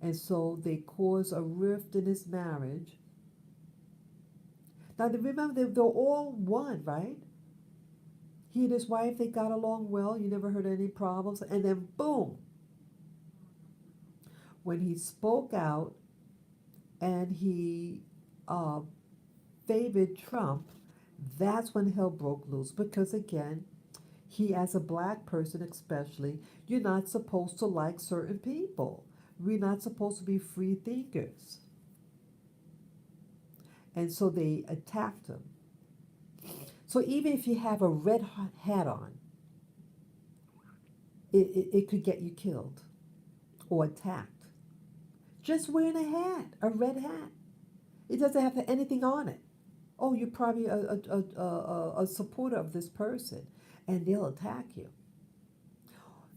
and so they caused a rift in his marriage. Now remember, they're all one, right? He and his wife, they got along well. You never heard any problems. And then boom, when he spoke out and he uh, favored Trump, that's when hell broke loose. Because again, he, as a black person especially, you're not supposed to like certain people. We're not supposed to be free thinkers. And so they attacked him. So even if you have a red hat on, it could get you killed or attacked. Just wearing a hat, a red hat. It doesn't have anything on it. Oh, you're probably a supporter of this person, and they'll attack you.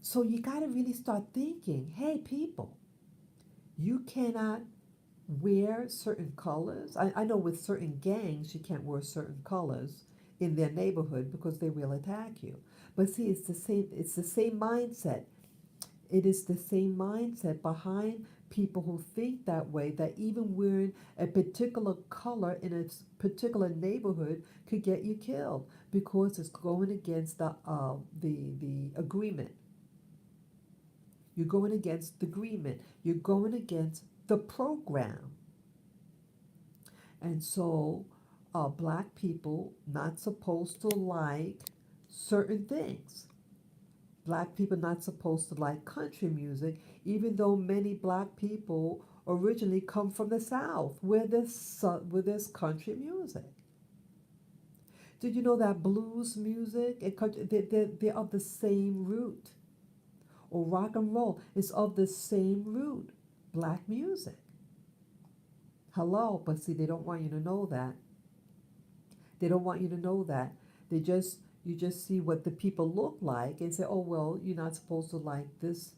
So you got to really start thinking, hey, people, you cannot wear certain colors. I know with certain gangs, you can't wear certain colors in their neighborhood because they will attack you. But see, it's the same mindset. It is the same mindset behind people who think that way, that even wearing a particular color in a particular neighborhood could get you killed because it's going against the agreement. You're going against the agreement. You're going against the program. And so black people not supposed to like certain things. Black people not supposed to like country music, even though many black people originally come from the South, where there's country music. Did you know that blues music and country, they're of the same root? Or rock and roll is of the same root, black music. Hello, but see, they don't want you to know that. They don't want you to know that. You just see what the people look like and say, oh, well, you're not supposed to like this.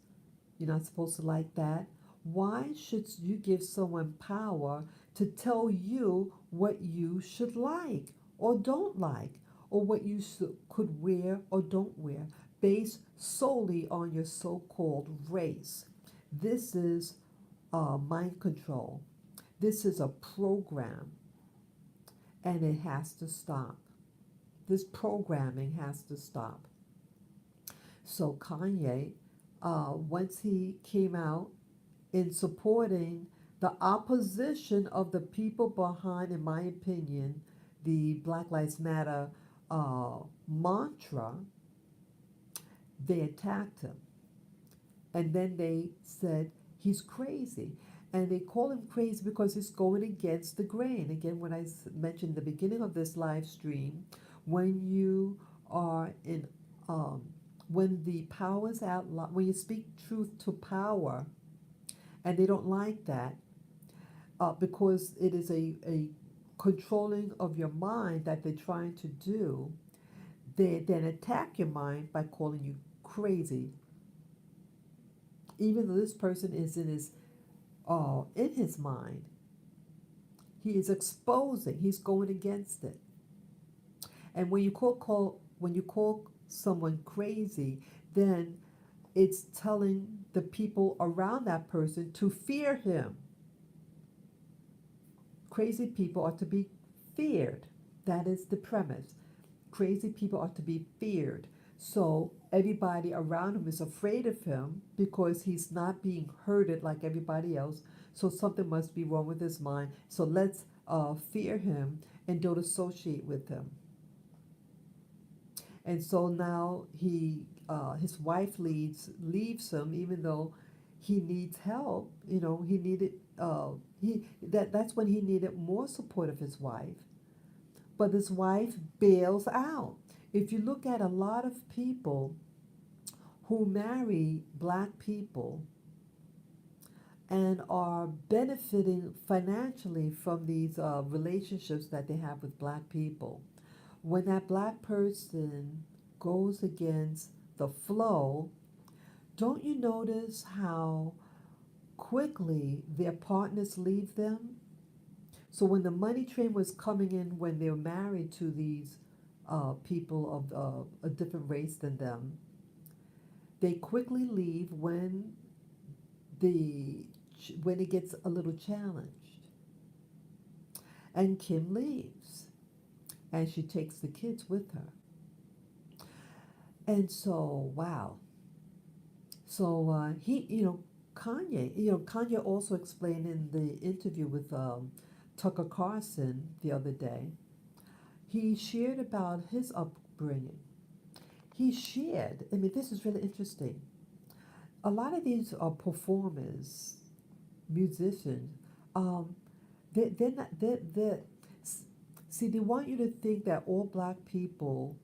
You're not supposed to like that. Why should you give someone power to tell you what you should like or don't like, or what you could wear or don't wear, based solely on your so-called race? This is mind control. This is a program, and it has to stop. This programming has to stop. So Kanye, once he came out in supporting the opposition of the people behind, in my opinion, the Black Lives Matter mantra, they attacked him. And then they said he's crazy. And they call him crazy because he's going against the grain. Again, when I mentioned the beginning of this live stream, when you are in, when the power's out, when you speak truth to power, and they don't like that, because it is a controlling of your mind that they're trying to do, they then attack your mind by calling you crazy. Even though this person is in his mind, he is exposing, he's going against it. And when you call someone crazy, then it's telling the people around that person to fear him. Crazy people are to be feared. That is the premise. Crazy people are to be feared. So everybody around him is afraid of him because he's not being herded like everybody else. So something must be wrong with his mind. So let's fear him and don't associate with him. And so now his wife leaves him, even though he needs help. You know, he needed that's when he needed more support of his wife. But his wife bails out. If you look at a lot of people who marry black people and are benefiting financially from these relationships that they have with black people, when that black person goes against the flow, don't you notice how quickly their partners leave them? So when the money train was coming in, when they were married to these people of a different race than them, they quickly leave the when it gets a little challenged. And Kim leaves, and she takes the kids with her. And so, wow. So Kanye also explained in the interview with Tucker Carlson the other day. He shared about his upbringing. He shared. I mean, this is really interesting. A lot of these performers, musicians, um, they're not, see, they want you to think that all black people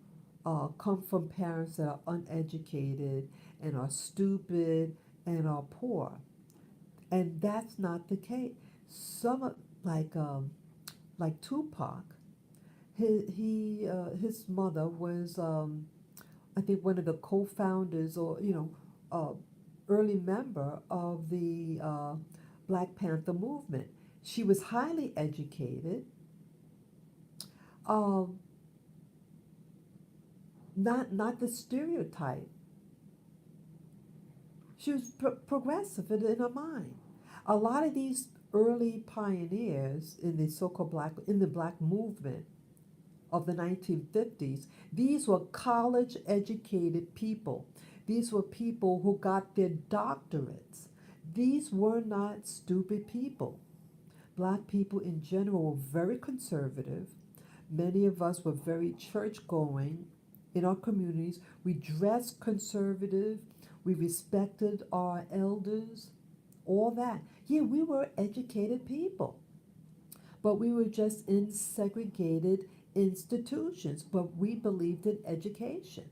come from parents that are uneducated and are stupid and are poor. And that's not the case. Some, like Tupac, his mother was, I think, one of the co-founders or, early member of the Black Panther movement. She was highly educated, um, not the stereotype. She was progressive in her mind. A lot of these early pioneers in the so-called black movement of the 1950s, these were college educated people. These were people who got their doctorates. These were not stupid people. Black people in general were very conservative. Many of us were very church going in our communities. We dressed conservative. We respected our elders, all that. Yeah, we were educated people, but we were just in segregated institutions, but we believed in education.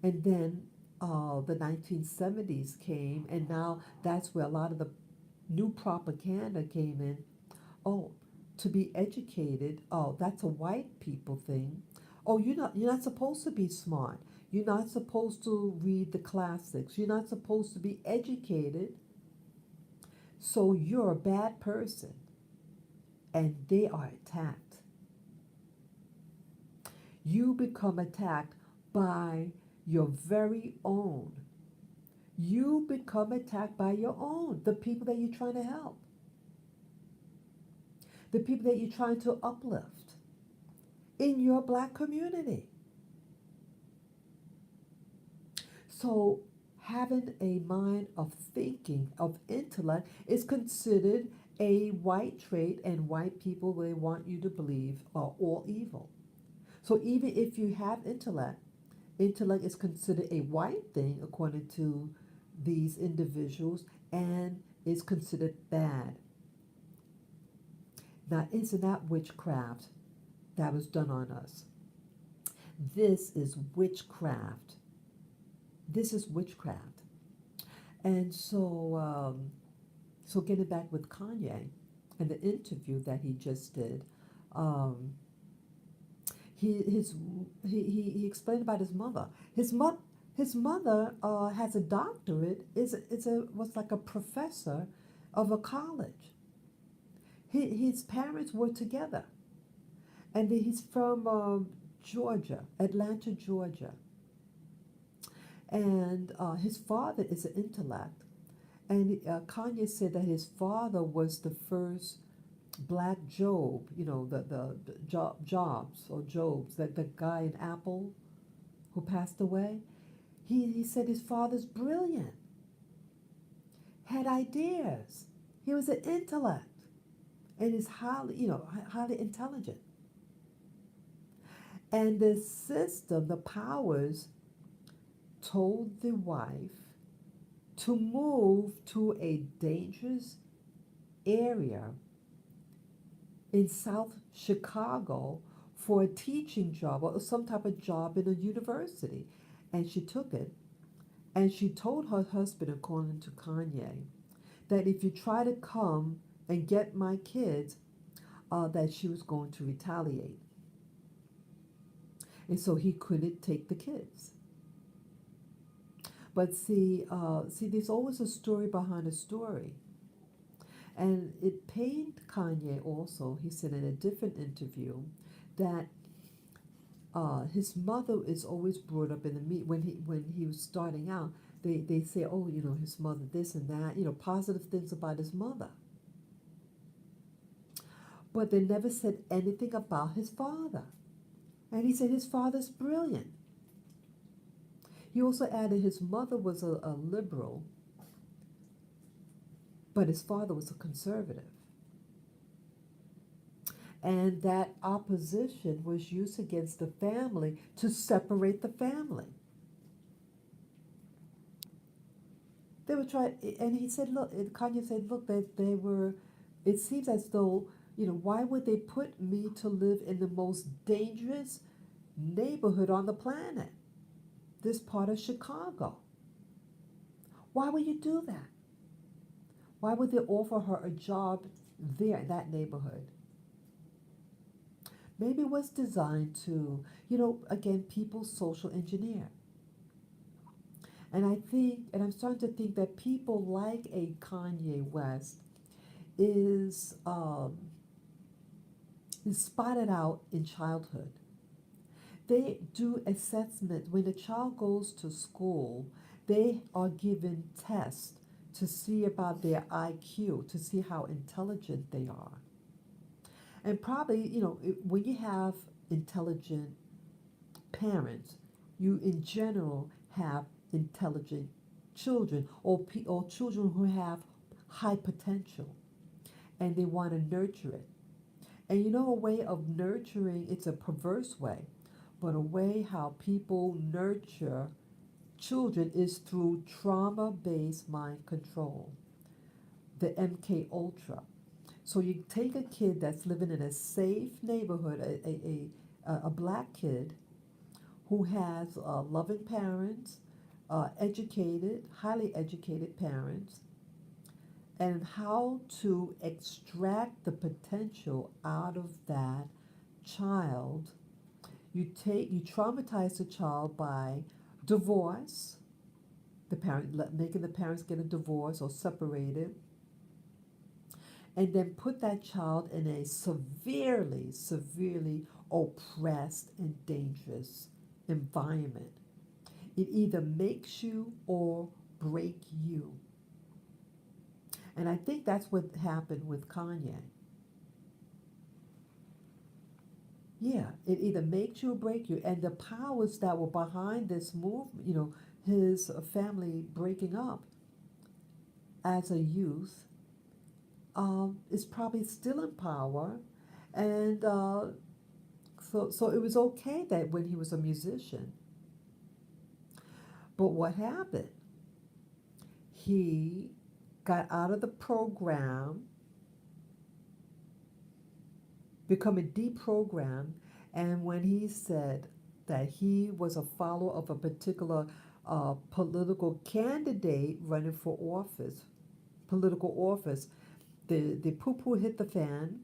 And then the 1970s came, and now that's where a lot of the new propaganda came in. Oh, to be educated, oh, that's a white people thing. Oh, you're not supposed to be smart. You're not supposed to read the classics. You're not supposed to be educated. So you're a bad person. And they are attacked. You become attacked by your very own. You become attacked by your own, the people that you're trying to help, the people that you're trying to uplift in your black community. So having a mind of thinking, of intellect, is considered a white trait, and white people, they want you to believe, are all evil. So even if you have intellect is considered a white thing according to these individuals and is considered bad. Now, isn't that witchcraft that was done on us? This is witchcraft. This is witchcraft. And so getting back with Kanye and the interview that he just did, um, he explained about his mother. His mother has a doctorate. Was like a professor of a college. His parents were together, and he's from Georgia, Atlanta, Georgia. And his father is an intellect. And Kanye said that his father was the first Black Job, Jobs or Jobs, that the guy in Apple who passed away. He said his father's brilliant, had ideas. He was an intellect, and is highly intelligent. And the system, the powers, told the wife to move to a dangerous area in South Chicago for a teaching job or some type of job in a university. And she took it. And she told her husband, according to Kanye, that if you try to come and get my kids, that she was going to retaliate. And so he couldn't take the kids. But see, there's always a story behind a story. And it pained Kanye also, he said in a different interview, that his mother is always brought up in the meat when he was starting out. They say, oh, his mother this and that, positive things about his mother. But they never said anything about his father. And he said his father's brilliant. He also added his mother was a liberal, but his father was a conservative. And that opposition was used against the family to separate the family. They were trying, and he said, look, Kanye said, look, that they were, it seems as though, why would they put me to live in the most dangerous neighborhood on the planet, this part of Chicago? Why would you do that? Why would they offer her a job there in that neighborhood? Maybe it was designed to, again, people social engineer. And I'm starting to think that people like a Kanye West is spotted out in childhood. They do assessment. When a child goes to school, they are given tests to see about their IQ, to see how intelligent they are. And probably, when you have intelligent parents, you in general have intelligent children or children who have high potential and they want to nurture it. And a way of nurturing, it's a perverse way, but a way how people nurture children is through trauma-based mind control, the MK Ultra. So you take a kid that's living in a safe neighborhood, a black kid who has loving parents, educated, highly educated parents, and how to extract the potential out of that child. You traumatize the child by divorce, making the parents get a divorce or separated, and then put that child in a severely, severely oppressed and dangerous environment. It either makes you or break you. And I think that's what happened with Kanye. Yeah, it either makes you or break you. And the powers that were behind this movement, his family breaking up as a youth, is probably still in power. And so it was okay that when he was a musician. But what happened? He got out of the program, becoming deprogrammed, and when he said that he was a follower of a particular political candidate running for office, political office, the poo-poo hit the fan.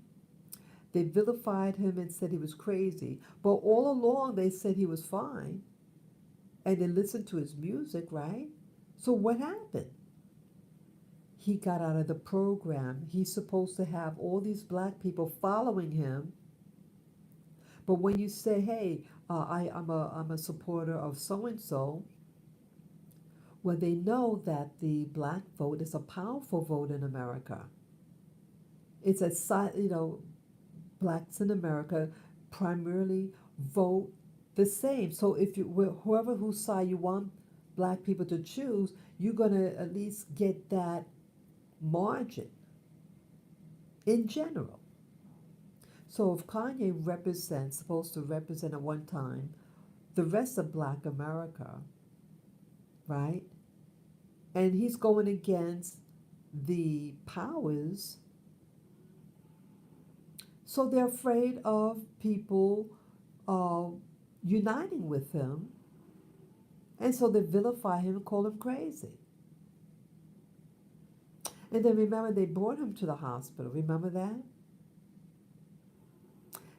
They vilified him and said he was crazy. But all along they said he was fine. And they listened to his music, right? So what happened? He got out of the program. He's supposed to have all these black people following him. But when you say, hey, I'm a supporter of so-and-so, well, they know that the black vote is a powerful vote in America. It's blacks in America primarily vote the same. So if whoever whose side you want black people to choose, you're going to at least get that margin in general. So if Kanye supposed to represent at one time the rest of black America, right? And he's going against the powers. So they're afraid of people uniting with him. And so they vilify him and call him crazy. And then remember, they brought him to the hospital. Remember that?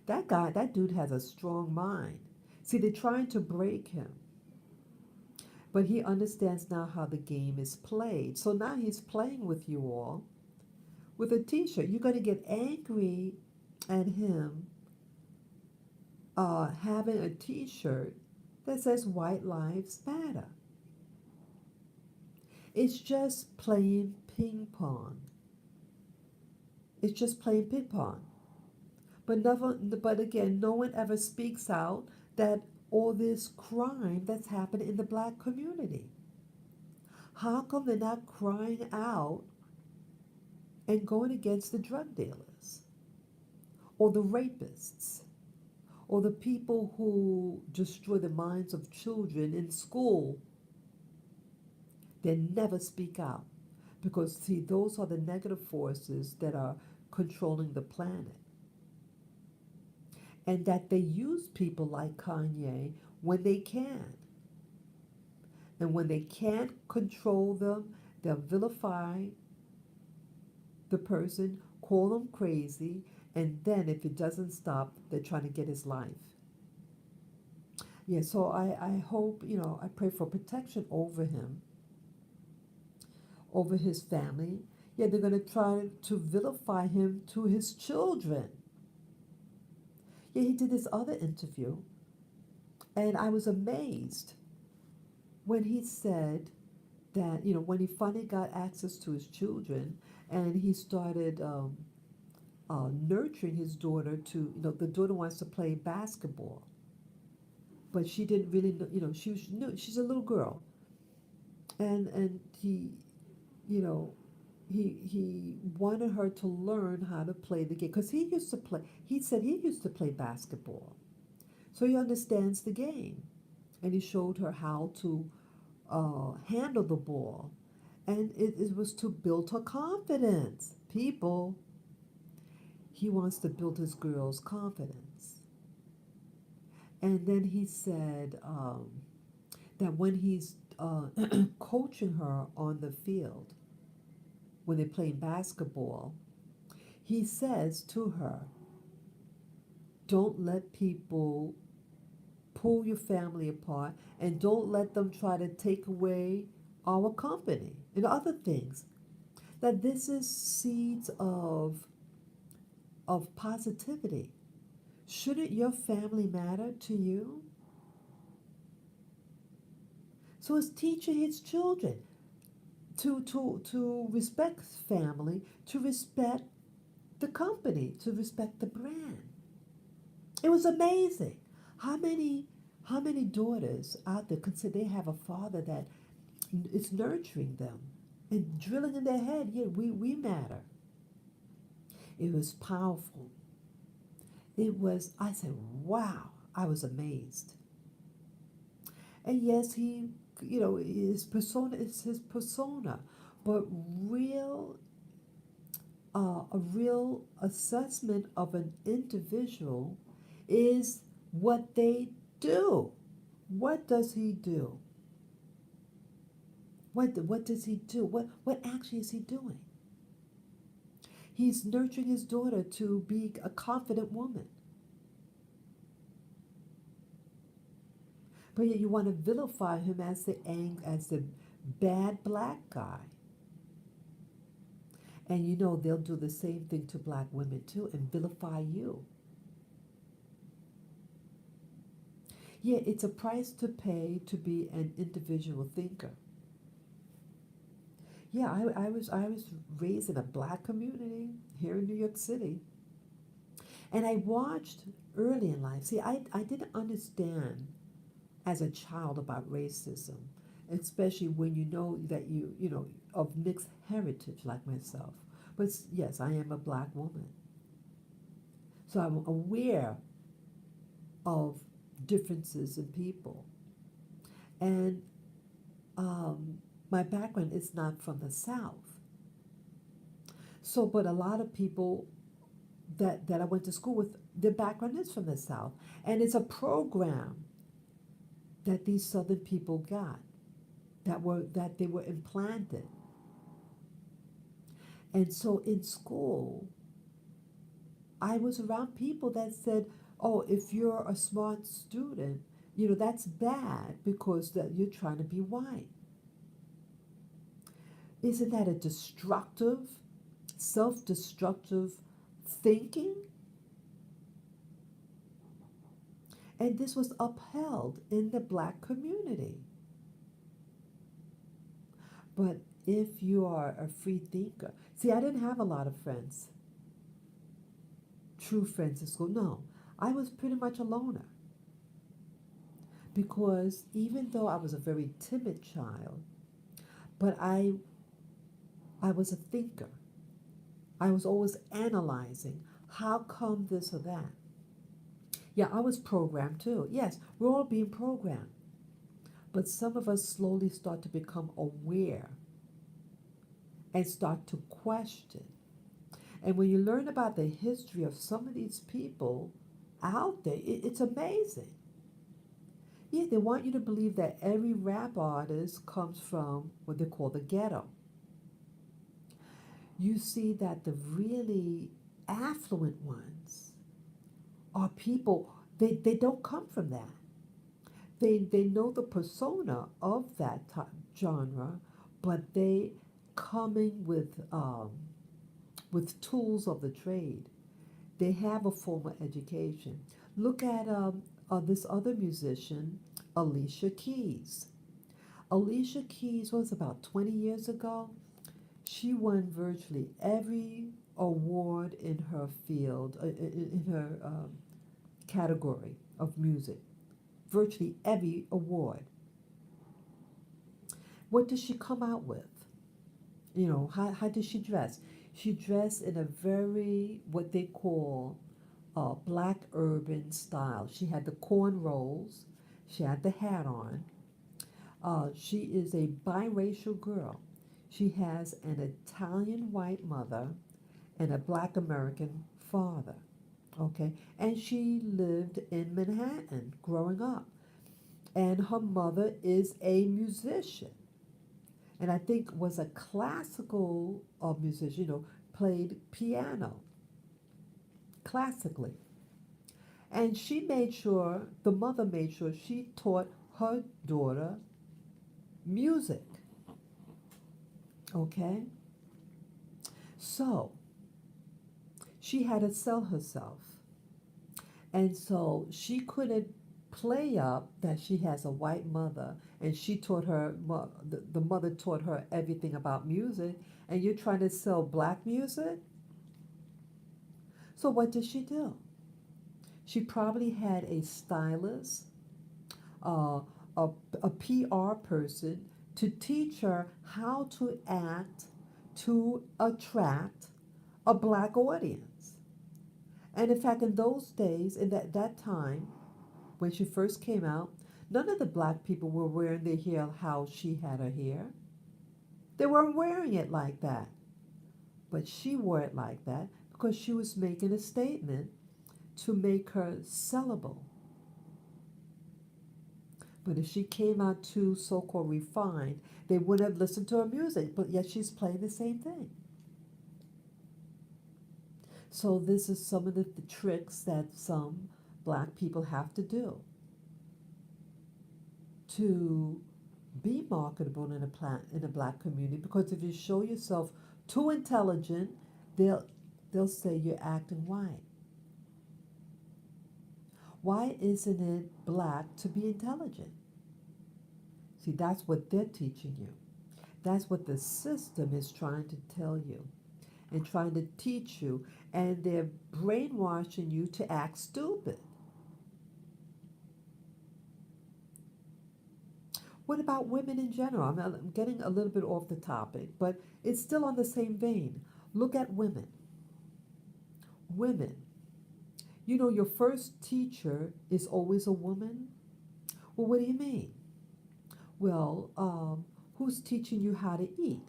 That dude has a strong mind. See, they're trying to break him. But he understands now how the game is played. So now he's playing with you all with a t-shirt. You're going to get angry at him having a T-shirt that says "White Lives Matter." It's just playing ping pong. It's just playing ping pong. But again, no one ever speaks out that all this crime that's happening in the black community. How come they're not crying out and going against the drug dealers or the rapists or the people who destroy the minds of children in school? They never speak out because, see, those are the negative forces that are controlling the planet. And that they use people like Kanye when they can. And when they can't control them, they'll vilify the person, call them crazy, and then if it doesn't stop, they're trying to get his life. Yeah, so I hope, I pray for protection over him, over his family. Yeah, they're going to try to vilify him to his children. Yeah, he did this other interview, and I was amazed when he said that, when he finally got access to his children and he started nurturing his daughter to, the daughter wants to play basketball, but she didn't really know, she's a little girl. And he, you know, he wanted her to learn how to play the game because he said he used to play basketball. So he understands the game. And he showed her how to handle the ball. And it was to build her confidence. People, he wants to build his girl's confidence. And then he said that when he's coaching her on the field, when they're playing basketball, he says to her, don't let people pull your family apart, and don't let them try to take away our company and other things. That this is seeds of positivity. Shouldn't your family matter to you? So it's teaching his children to respect family, to respect the company, to respect the brand. It was amazing. How many daughters out there consider they have a father that is nurturing them and drilling in their head, yeah, we matter. It was powerful. I said, wow, I was amazed. And yes, his persona is his persona, but a real assessment of an individual is what they do. What does he do? What does he do? What action is he doing? He's nurturing his daughter to be a confident woman. But yet you want to vilify him as the bad black guy. And they'll do the same thing to black women too and vilify you. Yeah, it's a price to pay to be an individual thinker. Yeah, I was raised in a black community here in New York City. And I watched early in life. See, I didn't understand as a child about racism, especially when you know that of mixed heritage like myself. But yes, I am a black woman. So I'm aware of differences in people. And my background is not from the South. So, but a lot of people that I went to school with, their background is from the South. And it's a program that these Southern people got, that they were implanted. And so in school, I was around people that said, oh, if you're a smart student, that's bad because you're trying to be white. Isn't that a destructive, self-destructive thinking? And this was upheld in the black community. But if you are a free thinker, see, I didn't have a lot of friends, true friends in school. No, I was pretty much a loner because even though I was a very timid child, but I was a thinker. I was always analyzing how come this or that. Yeah, I was programmed too. Yes, we're all being programmed. But some of us slowly start to become aware and start to question. And when you learn about the history of some of these people out there, it's amazing. Yeah, they want you to believe that every rap artist comes from what they call the ghetto. You see that the really affluent ones are people, they don't come from that. They know the persona of that genre, but they coming with tools of the trade. They have a formal education. Look at this other musician, Alicia Keys. Alicia Keys was about 20 years ago. She won virtually every award in her field, in her category of music. Virtually every award. What does she come out with? You know, how does she dress? She dressed in a very, what they call, black urban style. She had the cornrows, she had the hat on. She is a biracial girl. She has an Italian white mother and a black American father. Okay, and she lived in Manhattan growing up. And her mother is a musician, and I think was a classical musician, played piano classically. And the mother made sure she taught her daughter music. Okay? So she had to sell herself. And so she couldn't play up that she has a white mother and she taught her, the mother taught her everything about music, and you're trying to sell black music? So what did she do? She probably had a stylist, uh, a, a PR person to teach her how to act to attract a black audience. And in fact, in those days, in that time, when she first came out, none of the black people were wearing their hair how she had her hair. They weren't wearing it like that. But she wore it like that because she was making a statement to make her sellable. But if she came out too so-called refined, they wouldn't have listened to her music, but yet she's playing the same thing. So this is some of the tricks that some black people have to do to be marketable in a black community, because if you show yourself too intelligent, they'll say you're acting white. Why isn't it black to be intelligent? See, that's what they're teaching you. That's what the system is trying to tell you and trying to teach you, and they're brainwashing you to act stupid. What about women in general? I'm getting a little bit off the topic, but it's still on the same vein. Look at women. Women. Your first teacher is always a woman? Well, what do you mean? Well, who's teaching you how to eat?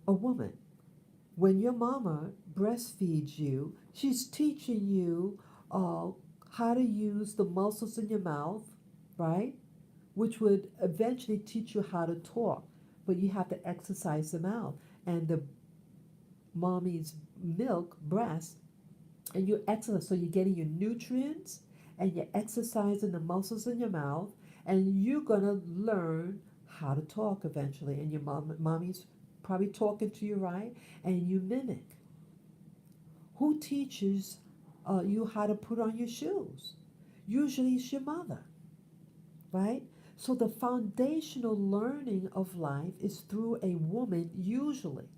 A woman. When your mama breastfeeds you, she's teaching you how to use the muscles in your mouth, right? Which would eventually teach you how to talk, but you have to exercise the mouth. And the mommy's milk, breast, and you exercise, so you're getting your nutrients and you're exercising the muscles in your mouth, and you're gonna learn how to talk eventually. And your mommy's probably talking to you, right? And you mimic. Who teaches you how to put on your shoes. Usually it's your mother, right? So the foundational learning of life is through a woman, usually.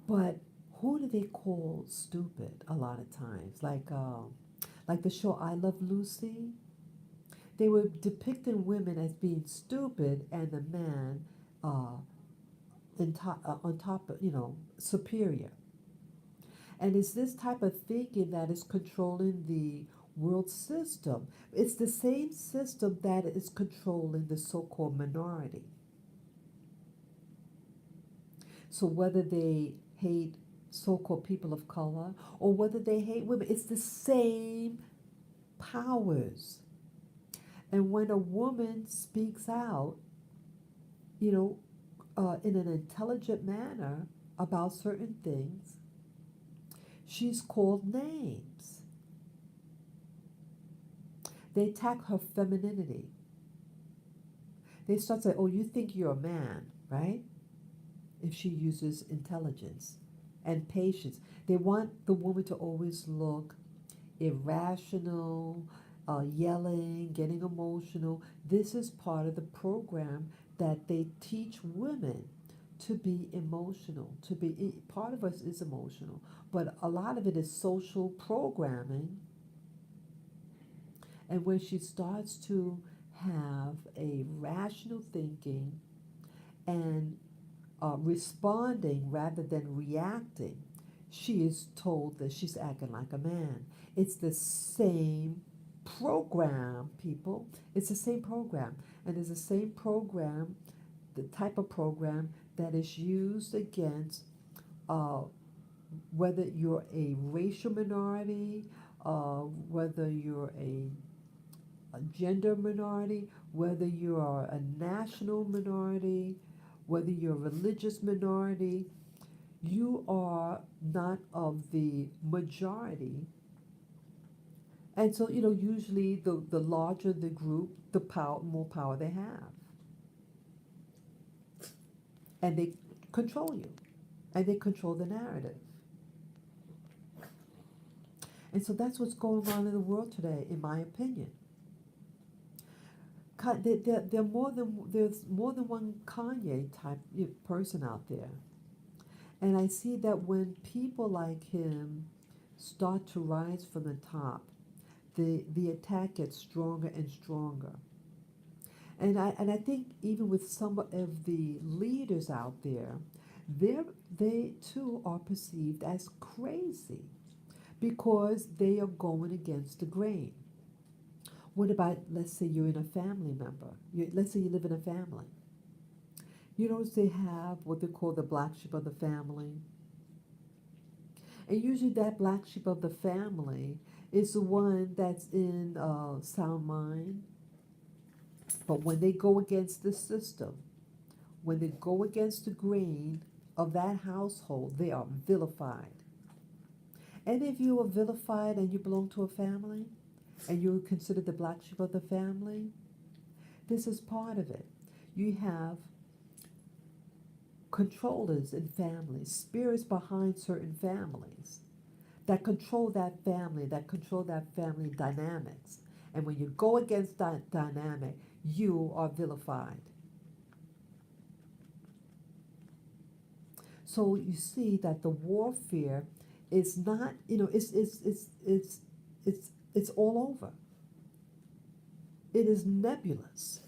But who do they call stupid a lot of times? Like the show I Love Lucy, they were depicting women as being stupid and the man uh, on top of, superior. And it's this type of thinking that is controlling the world system. It's the same system that is controlling the so called minority. So whether they hate so called people of color or whether they hate women, it's the same powers. And when a woman speaks out, you know, in an intelligent manner about certain things, she's called names. They attack her femininity. They start saying, oh, you think you're a man, right? If she uses intelligence and patience. They want the woman to always look irrational, yelling, getting emotional. This is part of the program that they teach women to be emotional. Part of us is emotional, but a lot of it is social programming. And when she starts to have a rational thinking and responding rather than reacting, she is told that she's acting like a man. It's the same program, people. It's the same program. And it's the same program, the type of program that is used against uh, whether you're a racial minority, whether you're a gender minority, whether you are a national minority, whether you're a religious minority, you are not of the majority. And so, usually the larger the group, the more power they have. And they control you. And they control the narrative. And so that's what's going on in the world today, in my opinion. There's more than one Kanye type person out there. And I see that when people like him start to rise from the top, the attack gets stronger and stronger. And I think even with some of the leaders out there, they too are perceived as crazy because they are going against the grain. What about, let's say you're in a family member. Let's say you live in a family. You notice they have what they call the black sheep of the family. And usually that black sheep of the family is the one that's in sound mind. But when they go against the system, when they go against the grain of that household, they are vilified. And if you are vilified and you belong to a family, and you're considered the black sheep of the family, this is part of it. You have controllers in families, spirits behind certain families that control that family dynamics. And when you go against that dynamic, you are vilified. So you see that the warfare is not, it's all over. It is nebulous.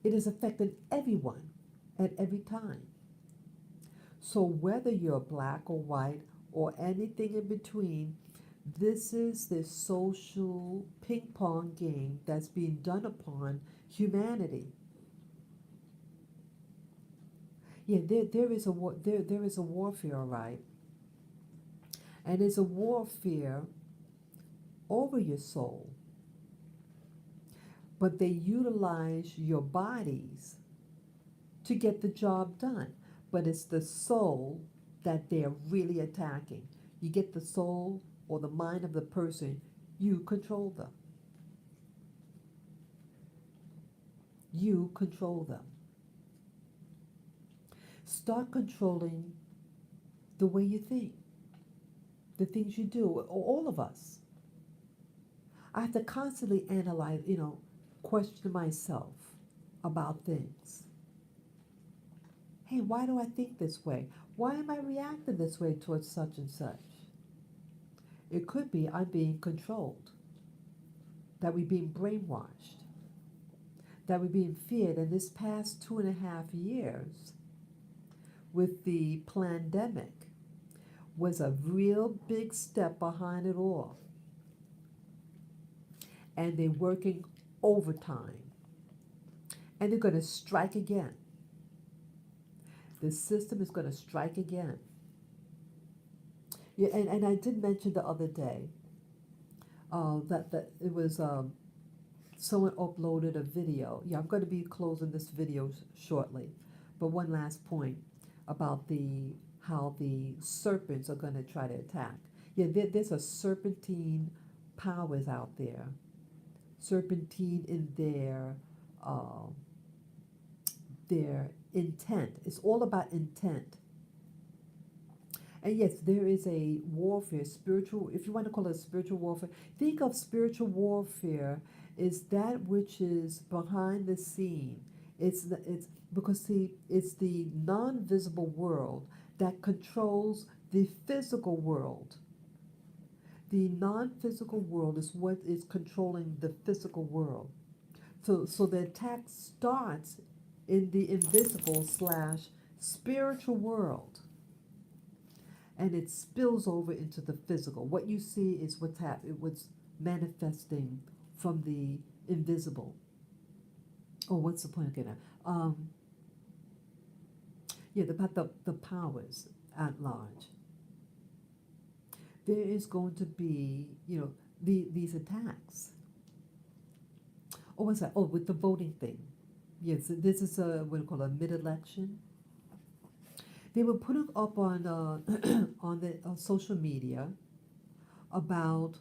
It is affecting everyone at every time. So whether you're black or white or anything in between, this is the social ping pong game that's being done upon humanity. Yeah, there is a warfare, right? And it's a warfare over your soul. But they utilize your bodies to get the job done. But it's the soul that they're really attacking. You get the soul or the mind of the person, you control them. You control them. Start controlling the way you think. the things you do, all of us. I have to constantly analyze, question myself about things. Hey, why do I think this way? Why am I reacting this way towards such and such? It could be I'm being controlled, that we're being brainwashed, that we're being feared. And this past 2.5 years with the pandemic was a real big step behind it all. And they're working overtime. And they're going to strike again. The system is going to strike again. Yeah, and I did mention the other day that it was someone uploaded a video. Yeah, I'm going to be closing this video shortly. But one last point about how the serpents are going to try to attack. Yeah, there's a serpentine powers out there. Serpentine in their intent. It's all about intent. And yes, there is a warfare, spiritual, if you want to call it spiritual warfare. Think of spiritual warfare is that which is behind the scene. It's because see, it's the non-visible world that controls the physical world. The non-physical world is what is controlling the physical world. So the attack starts in the invisible / spiritual world. And it spills over into the physical. What you see is what's manifesting from the invisible. Oh, what's the point again? About the powers at large. There is going to be, these attacks. Oh, what's that? Oh, with the voting thing. Yes, this is what we call a mid-election. They were putting up on on the social media about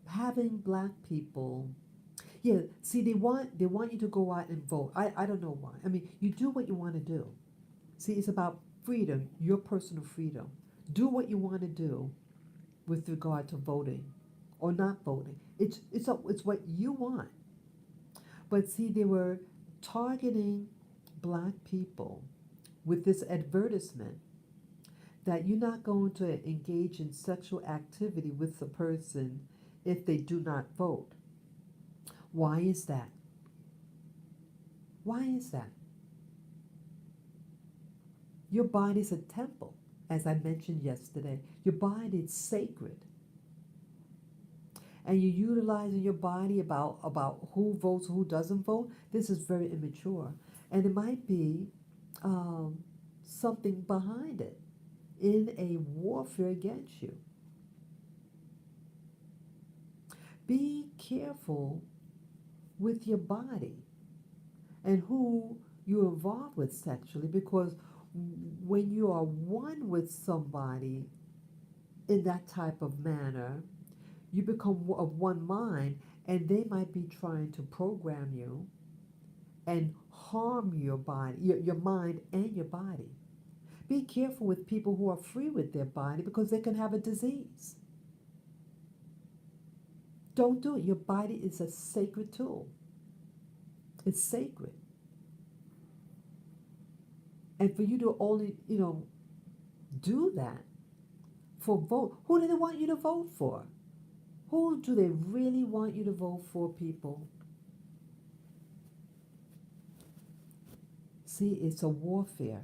having black people. Yeah, see, they want you to go out and vote. I don't know why. I mean, you do what you want to do. See, it's about freedom, your personal freedom. Do what you want to do with regard to voting or not voting. It's what you want. But see, they were targeting black people with this advertisement that you're not going to engage in sexual activity with the person if they do not vote. Why is that? Why is that? Your body's a temple, as I mentioned yesterday. Your body is sacred. And you're utilizing your body about who votes, who doesn't vote. This is very immature. And it might be something behind it in a warfare against you. Be careful with your body and who you're involved with sexually, because when you are one with somebody in that type of manner, you become of one mind, and they might be trying to program you and harm your body, your mind and your body. Be careful with people who are free with their body, because they can have a disease. Don't do it. Your body is a sacred tool. It's sacred. And for you to only, do that for vote, who do they want you to vote for? Who do they really want you to vote for, people? See, it's a warfare.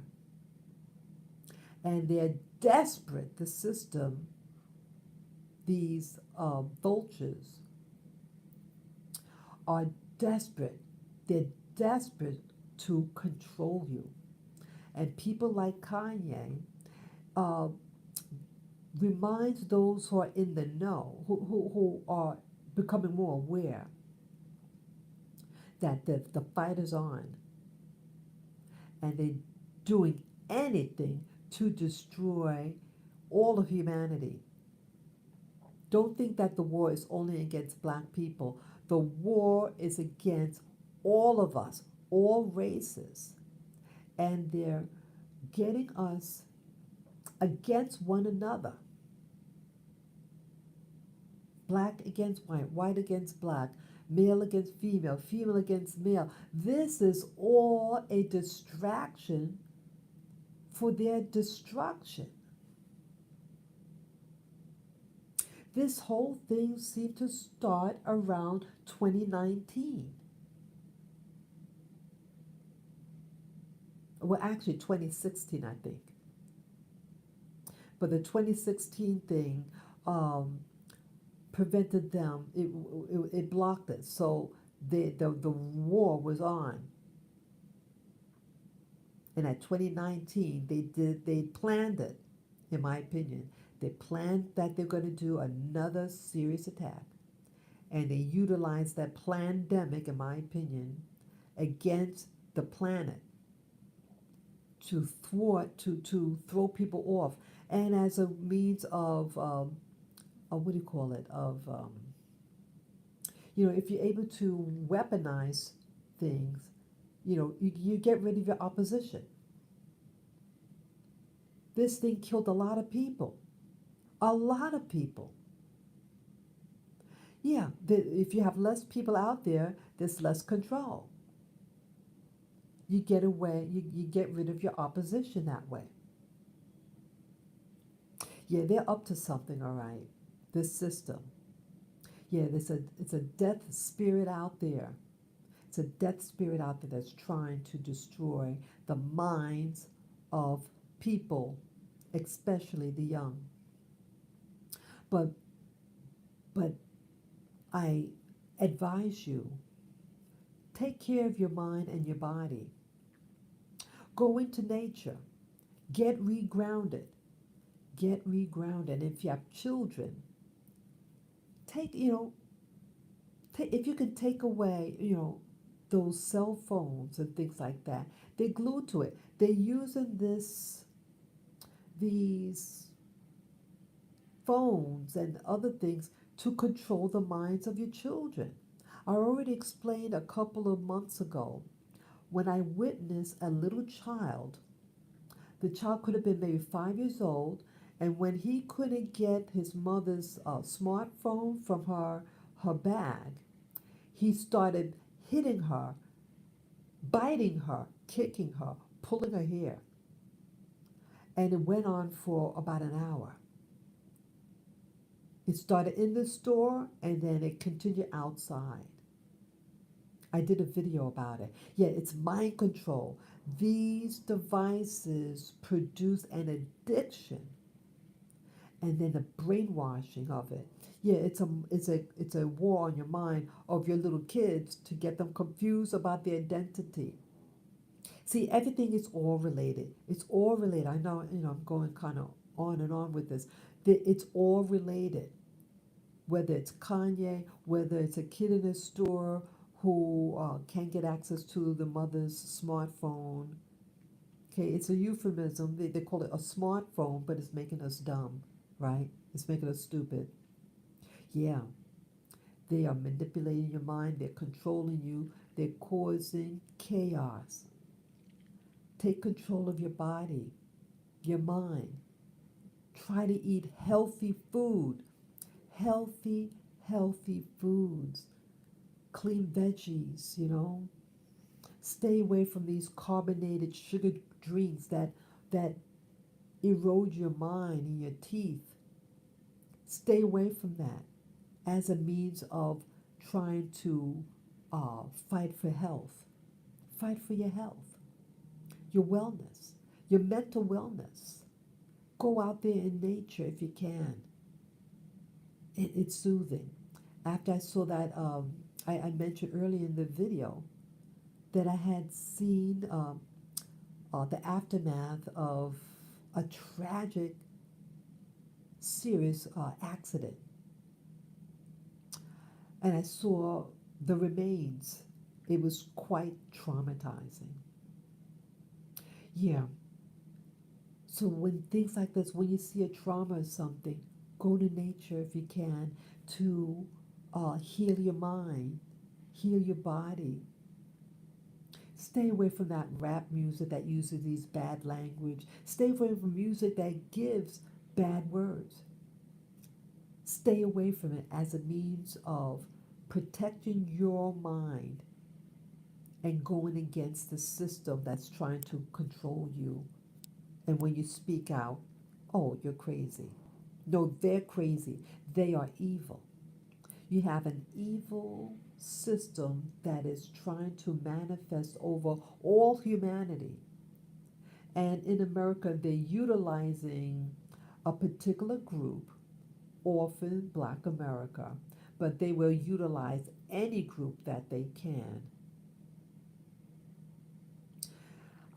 And they're desperate, the system, these vultures are desperate. They're desperate to control you. And people like Kanye reminds those who are in the know, who are becoming more aware that the fight is on. And they're doing anything to destroy all of humanity. Don't think that the war is only against black people. The war is against all of us, all races. And they're getting us against one another. Black against white, white against black, male against female, female against male. This is all a distraction for their destruction. This whole thing seemed to start around 2019. Well, actually 2016, I think. But the 2016 thing prevented them, it blocked it. So the war was on. And at 2019, they planned it, in my opinion. They planned that they're going to do another serious attack. And they utilized that pandemic, in my opinion, against the planet to thwart, to throw people off. And as a means of what do you call it? If you're able to weaponize things, you get rid of your opposition. This thing killed a lot of people. A lot of people. Yeah, if you have less people out there, there's less control. You get away, you get rid of your opposition that way. Yeah, they're up to something, all right. This system. Yeah, it's a death spirit out there. It's a death spirit out there that's trying to destroy the minds of people, especially the young. But I advise you, take care of your mind and your body. Go into nature. Get regrounded. Get regrounded. If you have children, if you can take away, those cell phones and things like that. They're glued to it. They're using these phones and other things to control the minds of your children. I already explained a couple of months ago when I witnessed a little child. The child could have been maybe 5 years old, and when he couldn't get his mother's smartphone from her bag, he started hitting her, biting her, kicking her, pulling her hair. And it went on for about an hour. It started in the store and then it continued outside. I did a video about it. Yeah, it's mind control. These devices produce an addiction and then the brainwashing of it. Yeah, it's a war on your mind of your little kids to get them confused about their identity. See, everything is all related. It's all related. I know, I'm going kind of on and on with this. It's all related. Whether it's Kanye, whether it's a kid in a store who can't get access to the mother's smartphone. Okay, it's a euphemism. They call it a smartphone, but it's making us dumb, right? It's making us stupid. Yeah, they are manipulating your mind. They're controlling you. They're causing chaos. Take control of your body, your mind. Try to eat healthy food. Healthy foods. Clean veggies, Stay away from these carbonated sugar drinks that erode your mind and your teeth. Stay away from that as a means of trying to fight for health. Fight for your health, your wellness, your mental wellness. Go out there in nature if you can. It's soothing. After I saw that, I mentioned earlier in the video that I had seen the aftermath of a tragic, serious accident. And I saw the remains. It was quite traumatizing. Yeah. So when things like this, when you see a trauma or something, go to nature if you can to heal your mind, heal your body. Stay away from that rap music that uses these bad language. Stay away from music that gives bad words. Stay away from it as a means of protecting your mind and going against the system that's trying to control you. And when you speak out, oh, you're crazy. No, they're crazy. They are evil. You have an evil system that is trying to manifest over all humanity. And in America, they're utilizing a particular group, often Black America, but they will utilize any group that they can.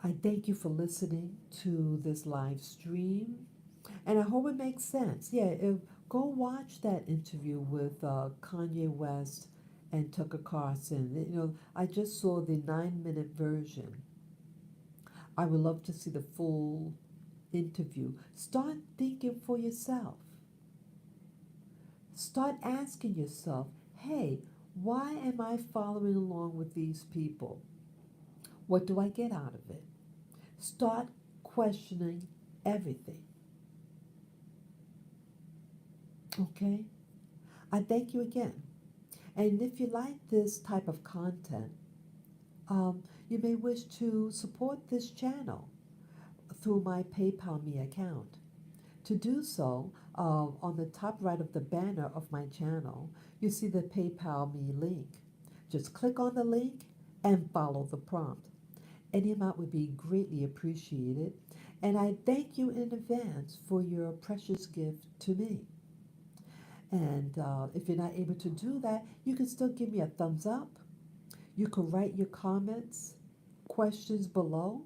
I thank you for listening to this live stream, and I hope it makes sense. Go watch that interview with Kanye West and Tucker Carlson. I just saw the 9-minute version. I would love to see the full interview. Start thinking for yourself. Start asking yourself, hey, why am I following along with these people? What do I get out of it? Start questioning everything. Okay? I thank you again. And if you like this type of content, you may wish to support this channel through my PayPal Me account. To do so, on the top right of the banner of my channel, you see the PayPal Me link. Just click on the link and follow the prompt. Any amount would be greatly appreciated, and I thank you in advance for your precious gift to me. And if you're not able to do that, you can still give me a thumbs up. You can write your comments, questions below.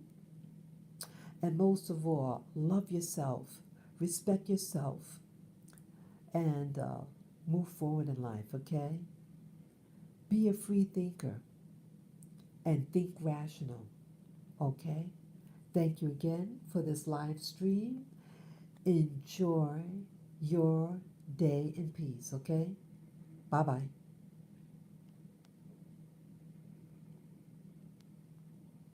And most of all, love yourself, respect yourself, and move forward in life, okay? Be a free thinker and think rational, okay? Thank you again for this live stream. Enjoy your day in peace, okay? Bye-bye.